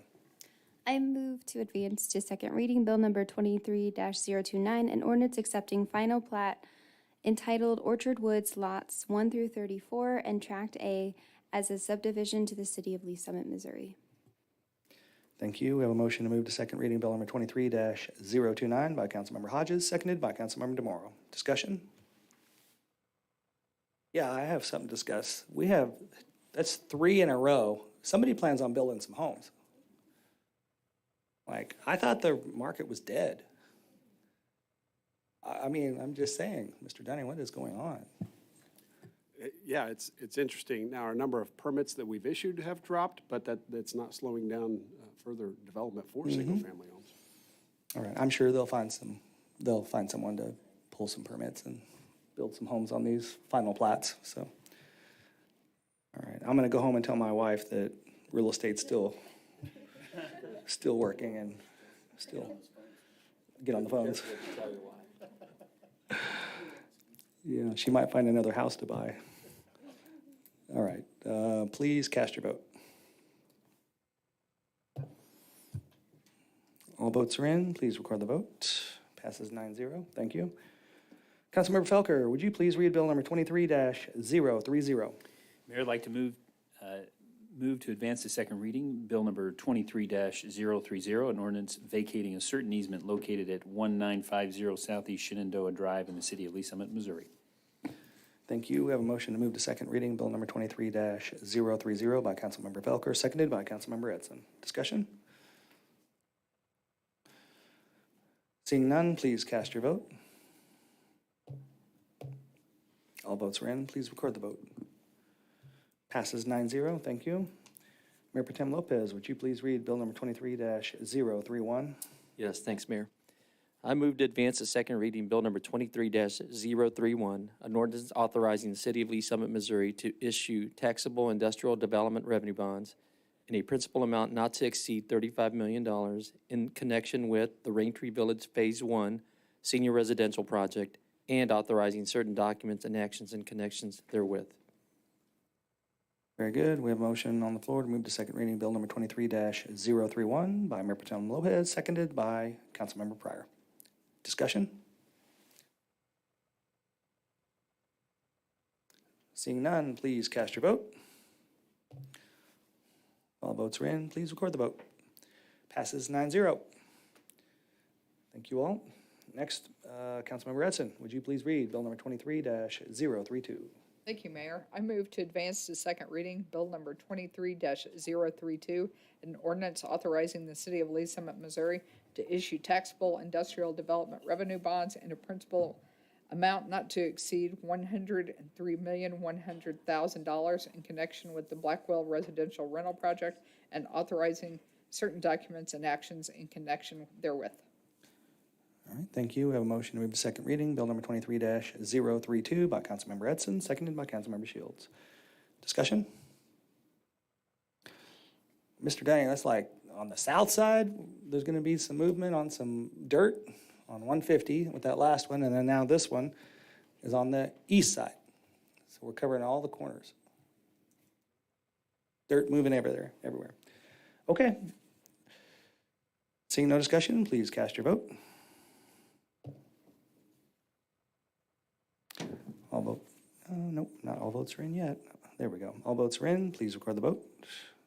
P: I move to advance to second reading bill number 23-029, an ordinance accepting final plat entitled Orchard Woods lots 1 through 34 and tract A as a subdivision to the city of Lee Summit, Missouri.
A: Thank you. We have a motion to move to second reading bill number 23-029 by Councilmember Hodges, seconded by Councilmember DeMoro. Discussion? Yeah, I have something to discuss. That's 3 in a row. Somebody plans on building some homes. Like, I thought the market was dead. I mean, I'm just saying, Mr. Dunning, what is going on?
K: Yeah, it's interesting. Now, our number of permits that we've issued have dropped, but that's not slowing down further development for single-family homes.
A: All right, I'm sure they'll find someone to pull some permits and build some homes on these final plats, so. All right, I'm gonna go home and tell my wife that real estate's still working and still get on the phones. Yeah, she might find another house to buy. All right, please cast your vote. All votes are in. Please record the vote. Passes 9-0. Thank you. Councilmember Felker, would you please read bill number 23-030?
H: Mayor, I'd like to move to advance the second reading, bill number 23-030, an ordinance vacating a certain easement located at 1950 Southeast Shenandoah Drive in the city of Lee Summit, Missouri.
A: Thank you. We have a motion to move to second reading, bill number 23-030 by Councilmember Felker, seconded by Councilmember Edson. Discussion? Seeing none, please cast your vote. All votes are in. Please record the vote. Passes 9-0. Thank you. Mayor Pro Tem Lopez, would you please read bill number 23-031?
C: Yes, thanks, Mayor. I move to advance the second reading, bill number 23-031, an ordinance authorizing the city of Lee Summit, Missouri to issue taxable industrial development revenue bonds in a principal amount not to exceed $35 million in connection with the Raintree Village Phase 1 Senior Residential Project and authorizing certain documents and actions in connections therewith.
A: Very good. We have a motion on the floor to move to second reading, bill number 23-031 by Mayor Pro Tem Lopez, seconded by Councilmember Pryor. Discussion? Seeing none, please cast your vote. All votes are in. Please record the vote. Passes 9-0. Thank you all. Next, Councilmember Edson, would you please read bill number 23-032?
I: Thank you, Mayor. I move to advance to second reading Bill number 23-032, an ordinance authorizing the city of Lee Summit, Missouri to issue taxable industrial development revenue bonds in a principal amount not to exceed $103,100,000 in connection with the Blackwell residential rental project and authorizing certain documents and actions in connection therewith.
A: All right, thank you. We have a motion to move to second reading, Bill number 23-032 by Councilmember Edson, seconded by Councilmember Shields. Discussion? Mr. Dunning, that's like on the south side, there's going to be some movement on some dirt on 150 with that last one, and then now this one is on the east side. So we're covering all the corners. Dirt moving everywhere. Okay. Seeing no discussion, please cast your vote. All vote. Nope, not all votes are in yet. There we go. All votes are in. Please record the vote.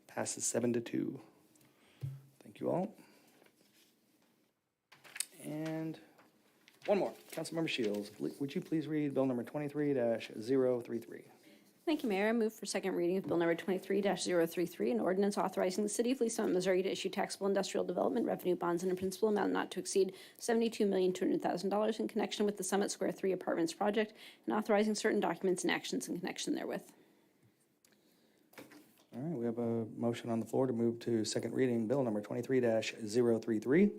A: Passes 7-2. Thank you all. And one more. Councilmember Shields, would you please read Bill number 23-033?
E: Thank you, Mayor. I move for second reading of Bill number 23-033, an ordinance authorizing the city of Lee Summit, Missouri to issue taxable industrial development revenue bonds in a principal amount not to exceed $72,200,000 in connection with the Summit Square 3 Apartments project and authorizing certain documents and actions in connection therewith.
A: All right, we have a motion on the floor to move to second reading Bill number 23-033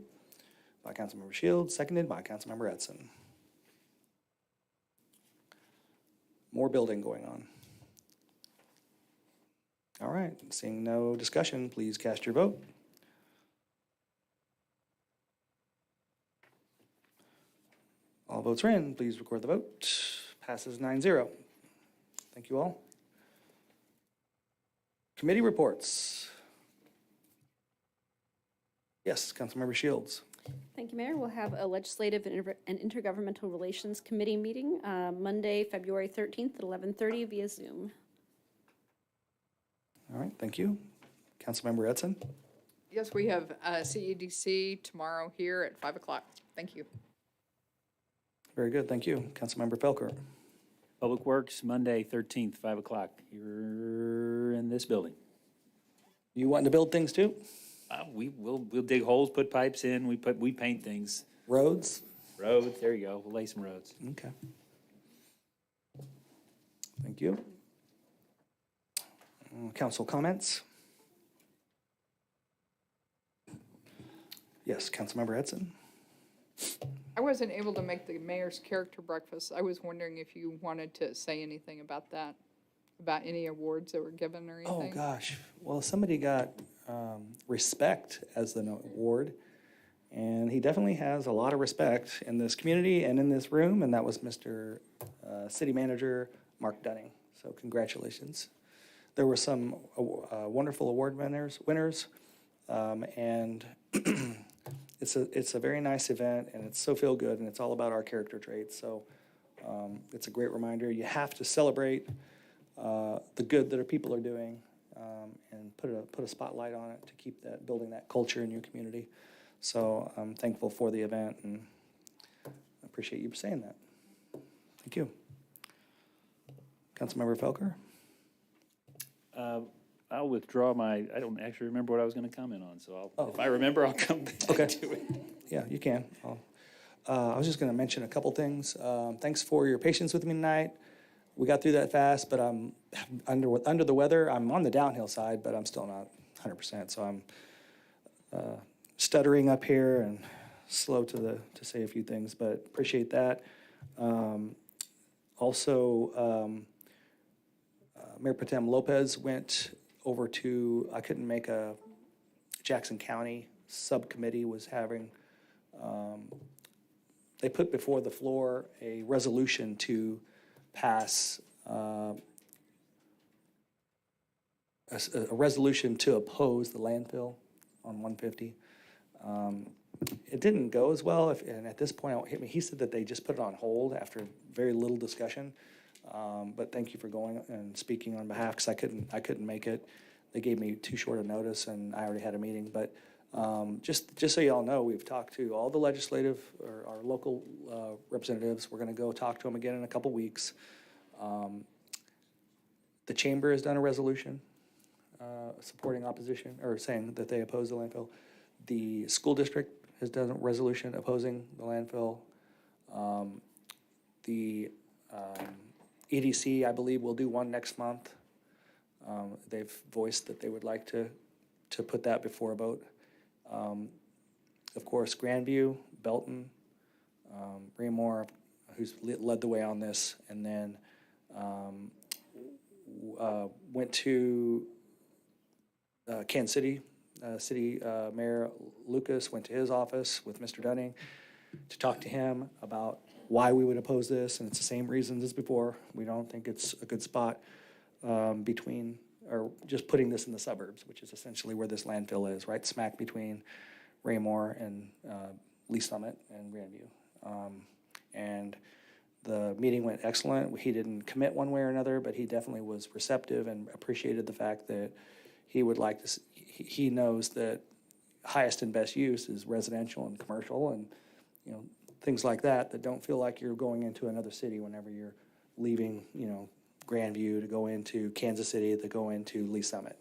A: by Councilmember Shields, seconded by Councilmember Edson. More building going on. All right, seeing no discussion, please cast your vote. All votes are in. Please record the vote. Passes 9-0. Thank you all. Committee reports. Yes, Councilmember Shields.
E: Thank you, Mayor. We'll have a Legislative and Intergovernmental Relations Committee meeting Monday, February 13th at 11:30 via Zoom.
A: All right, thank you. Councilmember Edson.
I: Yes, we have CEDC tomorrow here at 5 o'clock. Thank you.
A: Very good, thank you. Councilmember Felker.
H: Public Works, Monday, 13th, 5 o'clock. You're in this building.
A: You wanting to build things too?
H: We'll dig holes, put pipes in, we paint things.
A: Roads?
H: Roads, there you go. We'll lay some roads.
A: Okay. Thank you. Council comments? Yes, Councilmember Edson.
I: I wasn't able to make the mayor's character breakfast. I was wondering if you wanted to say anything about that, about any awards that were given or
A: Oh,
I: anything.
A: gosh. Well, somebody got respect as the award, and he definitely has a lot of respect in this community and in this room, and that was Mr. City Manager Mark Dunning. So congratulations. There were some wonderful award winners, and it's a very nice event, and it's so feel good, and it's all about our character traits. So it's a great reminder. You have to celebrate the good that our people are doing, and put a spotlight on it to keep that building that culture in your community. So I'm thankful for the event, and I appreciate you saying that. Thank you. Councilmember Felker.
H: I'll withdraw I don't actually remember what I was going to comment on, so if I remember, I'll come back to it.
A: Yeah, you can. I was just going to mention a couple things. Thanks for your patience with me tonight. We got through that fast, but I'm under the weather. I'm on the downhill side, but I'm still not 100%. So I'm stuttering up here and slow to say a few things, but appreciate that. Also, Mayor Pro Tem Lopez went over to, I couldn't make a Jackson County subcommittee was having, they put before the floor a resolution to pass a resolution to oppose the landfill on 150. It didn't go as well, and at this point, he said that they just put it on hold after very little discussion. But thank you for going and speaking on behalf, because I couldn't make it. They gave me too short a notice, and I already had a meeting. But just so y'all know, we've talked to all the legislative or our local representatives. We're going to go talk to them again in a couple weeks. The chamber has done a resolution supporting opposition, or saying that they oppose the landfill. The school district has done a resolution opposing the landfill. The EDC, I believe, will do one next month. They've voiced that they would like to put that before a vote. Of course, Grandview, Belton, Raymore, who's led the way on this, and then went to Kansas City. City Mayor Lucas went to his office with Mr. Dunning to talk to him about why we would oppose this, and it's the same reasons as before. We don't think it's a good spot between, or just putting this in the suburbs, which is essentially where this landfill is, right smack between Raymore and Lee Summit and Grandview. And the meeting went excellent. He didn't commit one way or another, but he definitely was receptive and appreciated the fact that he would like to, he knows that highest and best use is residential and commercial and, you know, things like that, that don't feel like you're going into another city whenever you're leaving, you know, Grandview to go into Kansas City, to go into Lee Summit.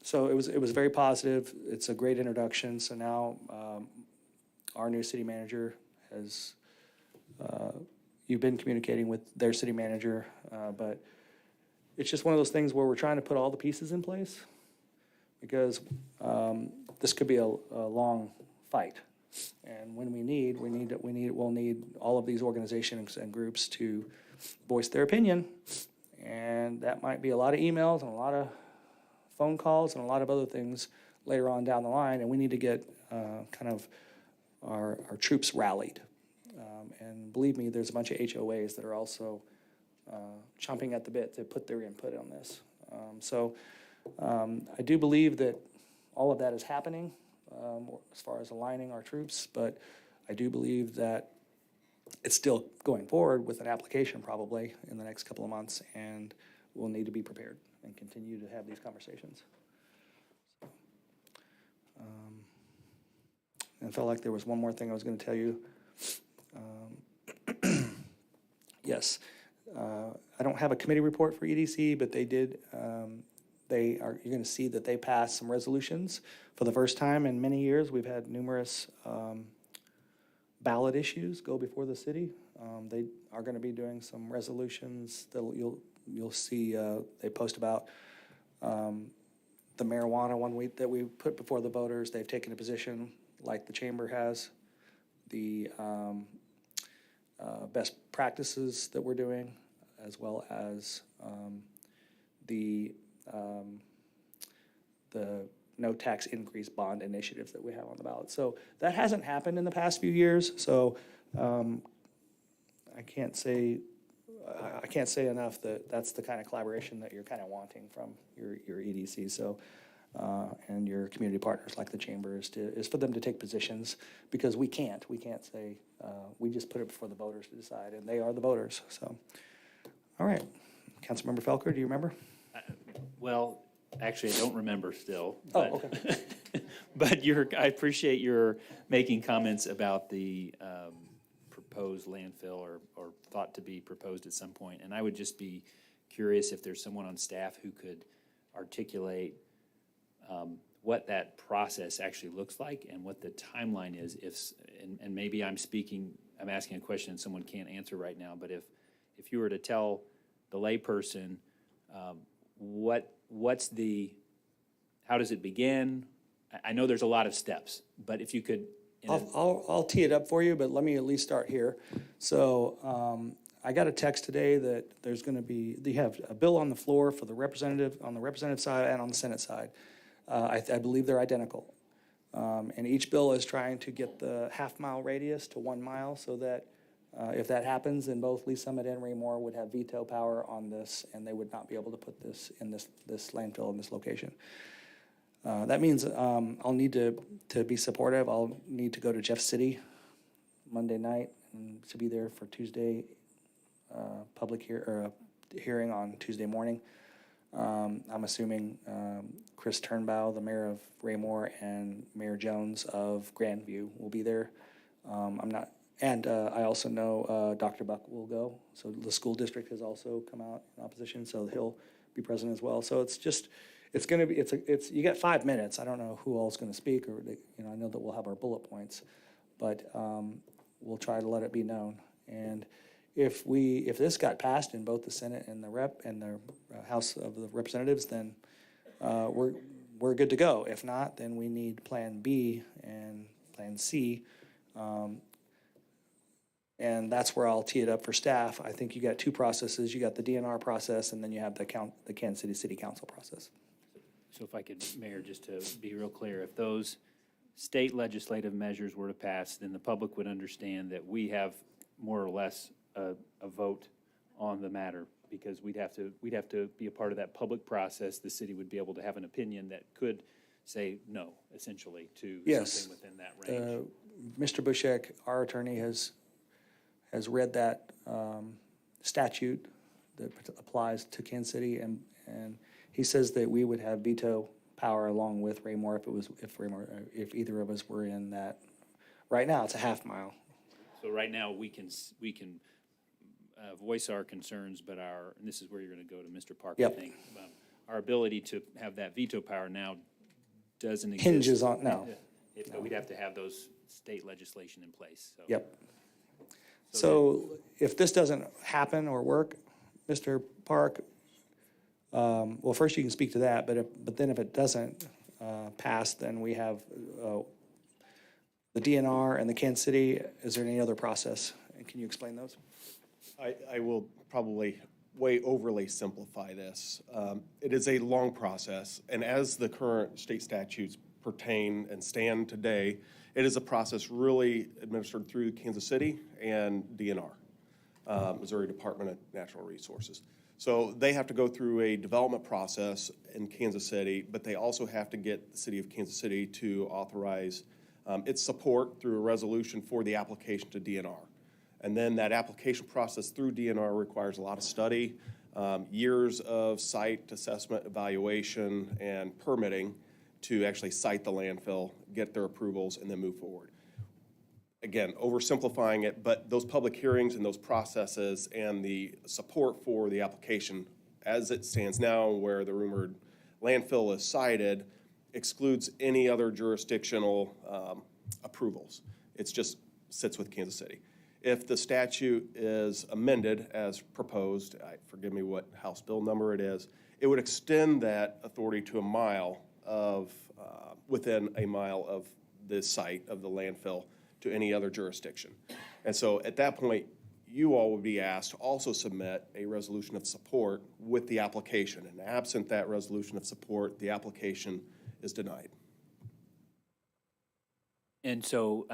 A: So it was very positive. It's a great introduction. So now our new city manager has, you've been communicating with their city manager, but it's just one of those things where we're trying to put all the pieces in place, because this could be a long fight. And when we'll need all of these organizations and groups to voice their opinion. And that might be a lot of emails and a lot of phone calls and a lot of other things later on down the line. And we need to get kind of our troops rallied. And believe me, there's a bunch of HOAs that are also chomping at the bit to put their input on this. I do believe that all of that is happening as far as aligning our troops, but I do believe that it's still going forward with an application probably in the next couple of months, and we'll need to be prepared and continue to have these conversations. And I felt like there was one more thing I was going to tell you. Yes, I don't have a committee report for EDC, but they did. You're going to see that they passed some resolutions for the first time in many years. We've had numerous ballot issues go before the city. They are going to be doing some resolutions that you'll see. They post about the marijuana one week that we put before the voters. They've taken a position like the chamber has. The best practices that we're doing, as well as the no tax increase bond initiatives that we have on the ballot. So that hasn't happened in the past few years. So I can't say enough that that's the kind of collaboration that you're kind of wanting from your EDC. So and your community partners like the chamber is for them to take positions, because we can't say, we just put it before the voters to decide, and they are the voters. So, all right, Councilmember Felker, do you remember?
H: Well, actually, I don't remember still.
A: Oh,
H: But,
A: okay.
H: but I appreciate your making comments about the proposed landfill or thought to be proposed at some point. And I would just be curious if there's someone on staff who could articulate what that process actually looks like and what the timeline is. And maybe I'm asking a question and someone can't answer right now, but if you were to tell the layperson, how does it begin? I know there's a lot of steps, but if you could.
A: I'll tee it up for you, but let me at least start here. So I got a text today that they have a bill on the floor for the representative, on the representative side and on the Senate side. I believe they're identical. And each bill is trying to get the half-mile radius to 1 mile, so that if that happens, then both Lee Summit and Raymore would have veto power on this, and they would not be able to put this in this landfill in this location. That means I'll need to be supportive. I'll need to go to Jeff City Monday night and to be there for Tuesday hearing on Tuesday morning. I'm assuming Chris Turnbow, the mayor of Raymore, and Mayor Jones of Grandview will be there. I'm not And I also know Dr. Buck will go. So the school district has also come out in opposition, so he'll be present as well. So it's just, it's going to be, you get 5 minutes. I don't know who all's going to speak, or, I know that we'll have our bullet points, but we'll try to let it be known. And if this got passed in both the Senate and the House of the Representatives, then we're good to go. If not, then we need Plan B and Plan C. And that's where I'll tee it up for staff. I think you got 2 processes. You got the DNR process, and then you have the Kansas City City Council process.
H: So if I could, Mayor, just to be real clear, if those state legislative measures were to pass, then the public would understand that we have more or less a vote on the matter, because we'd have to be a part of that public process. The city would be able to have an opinion that could say no, essentially, to something within that range.
A: Mr. Bushek, our attorney, has read that statute that applies to Kansas City, and he says that we would have veto power along with Raymore if either of us were in that. Right now, it's a half mile.
H: So right now, we can voice our concerns, but and this is where you're going to go to Mr. Park,
A: Yep.
H: I think. Our ability to have that veto power now doesn't exist.
A: Hinges on, no.
H: We'd have to have those state legislation in place. So.
A: Yep. So if this doesn't happen or work, Mr. Park, well, first you can speak to that, but then if it doesn't pass, then we have the DNR and the Kansas City. Is there any other process? And can you explain those?
Q: I will probably way overly simplify this. It is a long process, and as the current state statutes pertain and stand today, it is a process really administered through Kansas City and DNR, Missouri Department of Natural Resources. So they have to go through a development process in Kansas City, but they also have to get the city of Kansas City to authorize its support through a resolution for the application to DNR. And then that application process through DNR requires a lot of study, years of site assessment, evaluation, and permitting to actually site the landfill, get their approvals, and then move forward. Again, oversimplifying it, but those public hearings and those processes and the support for the application as it stands now, where the rumored landfill is sited, excludes any other jurisdictional approvals. It just sits with Kansas City. If the statute is amended as proposed, forgive me what House bill number it is, it would extend that authority to a mile of, within a mile of the site of the landfill to any other jurisdiction. And so at that point, you all would be asked to also submit a resolution of support with the application. And absent that resolution of support, the application is denied.
H: And so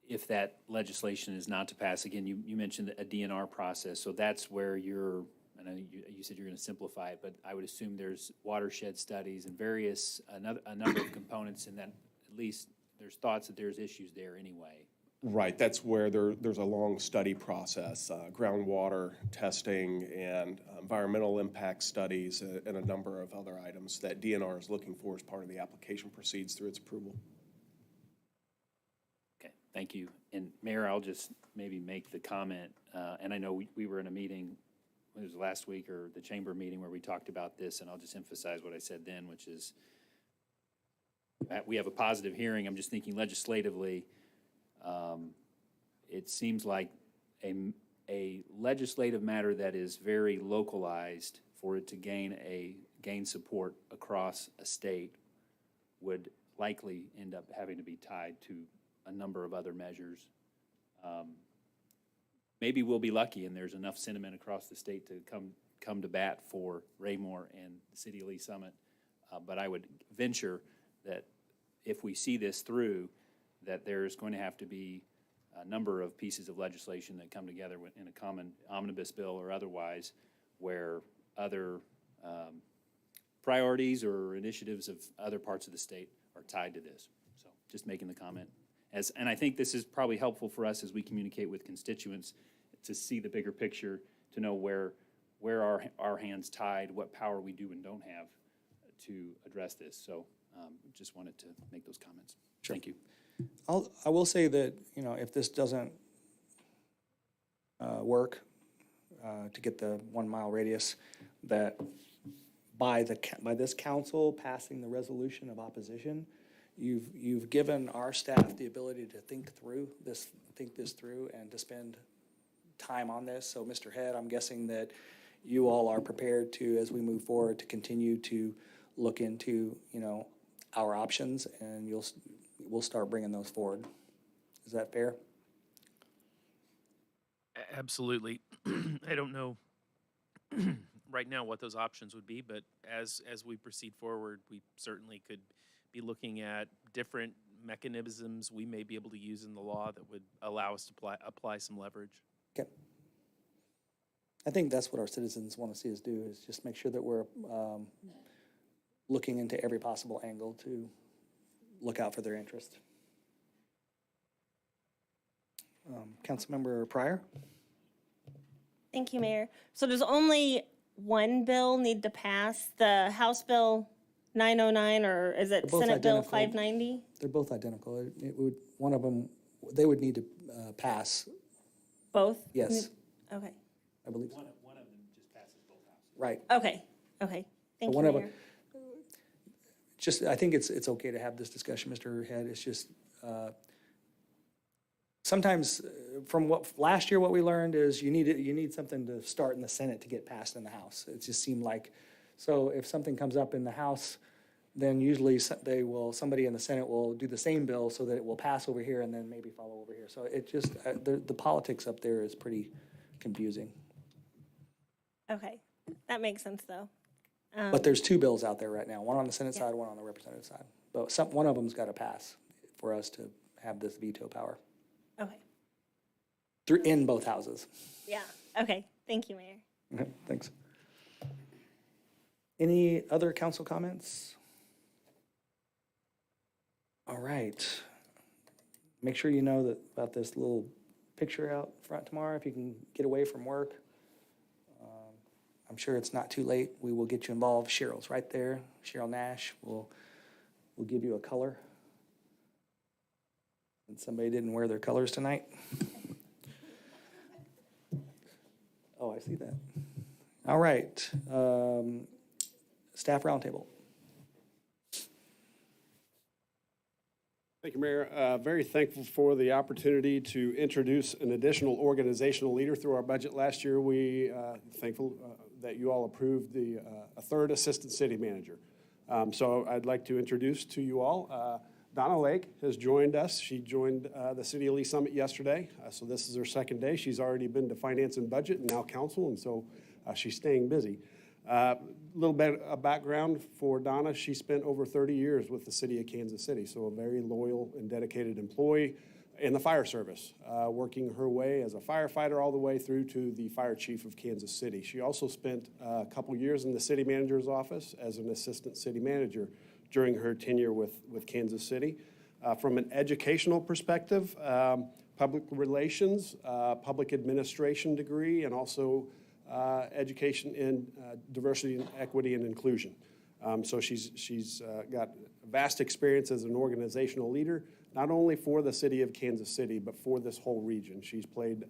H: if that legislation is not to pass, again, you mentioned a DNR process, so that's where I know you said you're going to simplify it, but I would assume there's watershed studies and a number of components in that. At least there's thoughts that there's issues there anyway.
Q: Right, that's where there's a long study process, groundwater testing and environmental impact studies and a number of other items that DNR is looking for as part of the application proceeds through its approval.
H: Okay, thank you. And Mayor, I'll just maybe make the comment, and I know we were in a meeting, it was last week or the chamber meeting where we talked about this, and I'll just emphasize what I said then, which is we have a positive hearing. I'm just thinking legislatively, it seems like a legislative matter that is very localized for it to gain support across a state would likely end up having to be tied to a number of other measures. Maybe we'll be lucky and there's enough sentiment across the state to come to bat for Raymore and the City of Lee Summit. But I would venture that if we see this through, that there's going to have to be a number of pieces of legislation that come together in a common omnibus bill or otherwise, where other priorities or initiatives of other parts of the state are tied to this. So just making the comment. And I think this is probably helpful for us as we communicate with constituents to see the bigger picture, to know where are our hands tied, what power we do and don't have to address this. So just wanted to make those comments.
A: Sure.
H: Thank you.
A: I will say that, if this doesn't work to get the 1 mile radius, that by this council passing the resolution of opposition, you've given our staff the ability to think this through and to spend time on this. So Mr. Head, I'm guessing that you all are prepared to, as we move forward, to continue to look into, our options, and we'll start bringing those forward. Is that fair?
R: Absolutely. I don't know right now what those options would be, but as we proceed forward, we certainly could be looking at different mechanisms we may be able to use in the law that would allow us to apply some leverage.
A: Okay. I think that's what our citizens want to see us do, is just make sure that we're looking into every possible angle to look out for their interest. Councilmember Pryor?
J: Thank you, Mayor. So does only one bill need to pass, the House Bill 909, or is it
A: They're both
J: Senate Bill
A: identical.
J: 590?
A: They're both identical. One of them, they would need to pass.
J: Both?
A: Yes,
J: Okay.
A: I believe so.
H: One of them just passes both houses.
A: Right.
J: Okay. Thank you,
A: One of them,
J: Mayor.
A: I think it's okay to have this discussion, Mr. Head. It's just, sometimes from last year, what we learned is you need something to start in the Senate to get passed in the House. It just seemed like, so if something comes up in the House, then usually somebody in the Senate will do the same bill so that it will pass over here and then maybe follow over here. So it just, the politics up there is pretty confusing.
J: Okay. That makes sense, though.
A: But there's two bills out there right now, one on the Senate side, one on the representative side. But one of them's got to pass for us to have this veto power
J: Okay.
A: in both houses.
J: Yeah. Okay. Thank you, Mayor.
A: Okay, thanks. Any other council comments? All right. Make sure you know about this little picture out front tomorrow, if you can get away from work. I'm sure it's not too late. We will get you involved. Cheryl's right there. Cheryl Nash will give you a color. And somebody didn't wear their colors tonight. Oh, I see that. All right. Staff roundtable.
K: Thank you, Mayor. Very thankful for the opportunity to introduce an additional organizational leader through our budget last year. We thankful that you all approved a third assistant city manager. So I'd like to introduce to you all, Donna Lake has joined us. She joined the City of Lee Summit yesterday. So this is her second day. She's already been to Finance and Budget and now Council, and so she's staying busy. A little bit of background for Donna. She spent over 30 years with the City of Kansas City, so a very loyal and dedicated employee in the fire service, working her way as a firefighter all the way through to the fire chief of Kansas City. She also spent a couple years in the city manager's office as an assistant city manager during her tenure with Kansas City. From an educational perspective, public relations, public administration degree, and also education in diversity and equity and inclusion. So she's got vast experience as an organizational leader, not only for the City of Kansas City, but for this whole region. She's played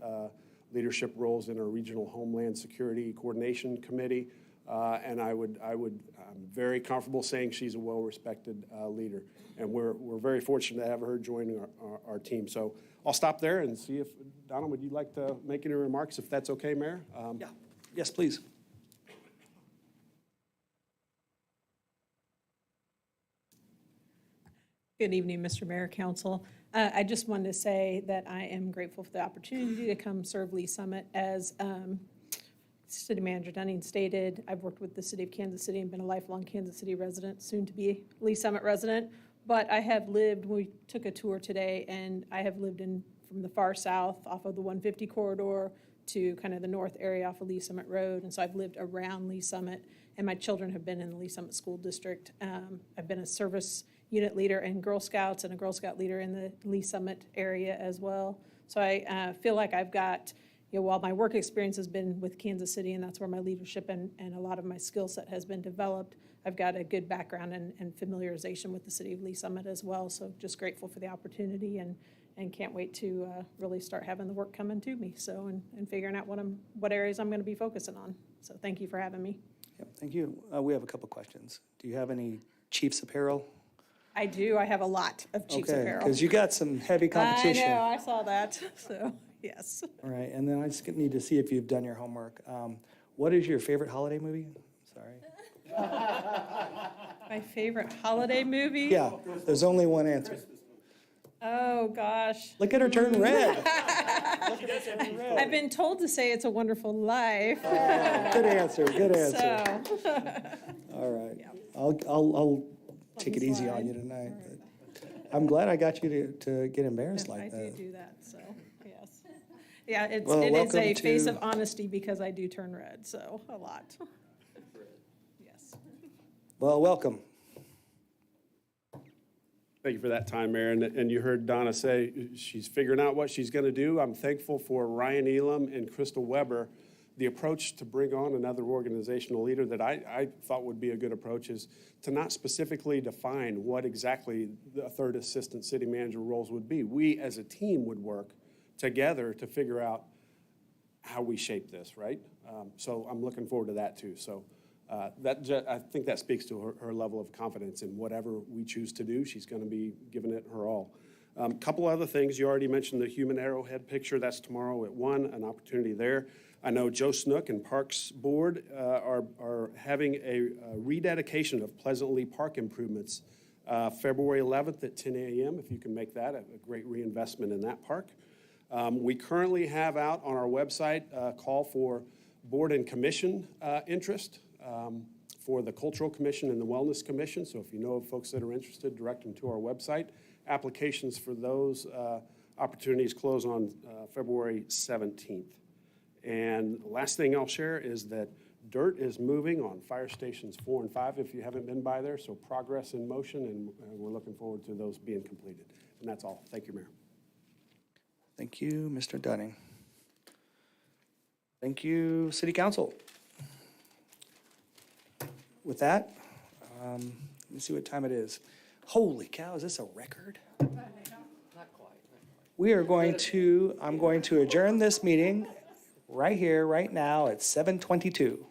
K: leadership roles in our Regional Homeland Security Coordination Committee, and I'm very comfortable saying she's a well-respected leader. And we're very fortunate to have her joining our team. So I'll stop there and see if, Donna, would you like to make any remarks, if that's okay, Mayor?
A: Yeah. Yes, please.
S: Good evening, Mr. Mayor, Council. I just wanted to say that I am grateful for the opportunity to come serve Lee Summit. As City Manager Dunning stated, I've worked with the City of Kansas City and been a lifelong Kansas City resident, soon to be Lee Summit resident. But I have lived, we took a tour today, and I have lived from the far south off of the 150 corridor to kind of the north area off of Lee Summit Road. And so I've lived around Lee Summit, and my children have been in the Lee Summit School District. I've been a service unit leader in Girl Scouts and a Girl Scout leader in the Lee Summit area as well. So I feel like I've got, while my work experience has been with Kansas City, and that's where my leadership and a lot of my skill set has been developed, I've got a good background and familiarization with the city of Lee Summit as well. So just grateful for the opportunity and can't wait to really start having the work coming to me. So, and figuring out what areas I'm going to be focusing on. So thank you for having me.
A: Yep, thank you. We have a couple questions. Do you have any Chiefs apparel?
S: I do. I have a lot of Chiefs apparel.
A: Because you got some heavy competition.
S: I know. I saw that. So, yes.
A: All right, and then I just need to see if you've done your homework. What is your favorite holiday movie? Sorry.
S: My favorite holiday movie?
A: Yeah, there's only one answer.
S: Oh, gosh.
A: Look at her turn red.
S: I've been told to say It's a Wonderful Life.
A: Good answer, good answer.
S: So,
A: All right. I'll take it easy on you tonight. But I'm glad I got you to get embarrassed like that.
S: I do that, so, yes. Yeah, it is
A: welcome
S: a face
A: to-
S: of honesty because I do turn red, so, a lot. Yes.
A: Well, welcome.
K: Thank you for that time, Mayor. And you heard Donna say she's figuring out what she's going to do. I'm thankful for Ryan Elam and Crystal Weber. The approach to bring on another organizational leader that I thought would be a good approach is to not specifically define what exactly the third assistant city manager roles would be. We as a team would work together to figure out how we shape this, right? So I'm looking forward to that too. So I think that speaks to her level of confidence in whatever we choose to do. She's going to be giving it her all. Couple other things. You already mentioned the human arrowhead picture. That's tomorrow at 1, an opportunity there. I know Joe Snook and Parks Board are having a rededication of Pleasantly Park improvements February 11th at 10 a.m. If you can make that, a great reinvestment in that park. We currently have out on our website a call for board and commission interest for the Cultural Commission and the Wellness Commission. So if you know of folks that are interested, direct them to our website. Applications for those opportunities close on February 17th. And the last thing I'll share is that dirt is moving on fire stations 4 and 5 if you haven't been by there. So progress in motion, and we're looking forward to those being completed. And that's all. Thank you, Mayor.
A: Thank you, Mr. Dunning. Thank you, City Council. With that, let me see what time it is. Holy cow, is this a record?
C: Not quite.
A: I'm going to adjourn this meeting right here, right now at 7:22.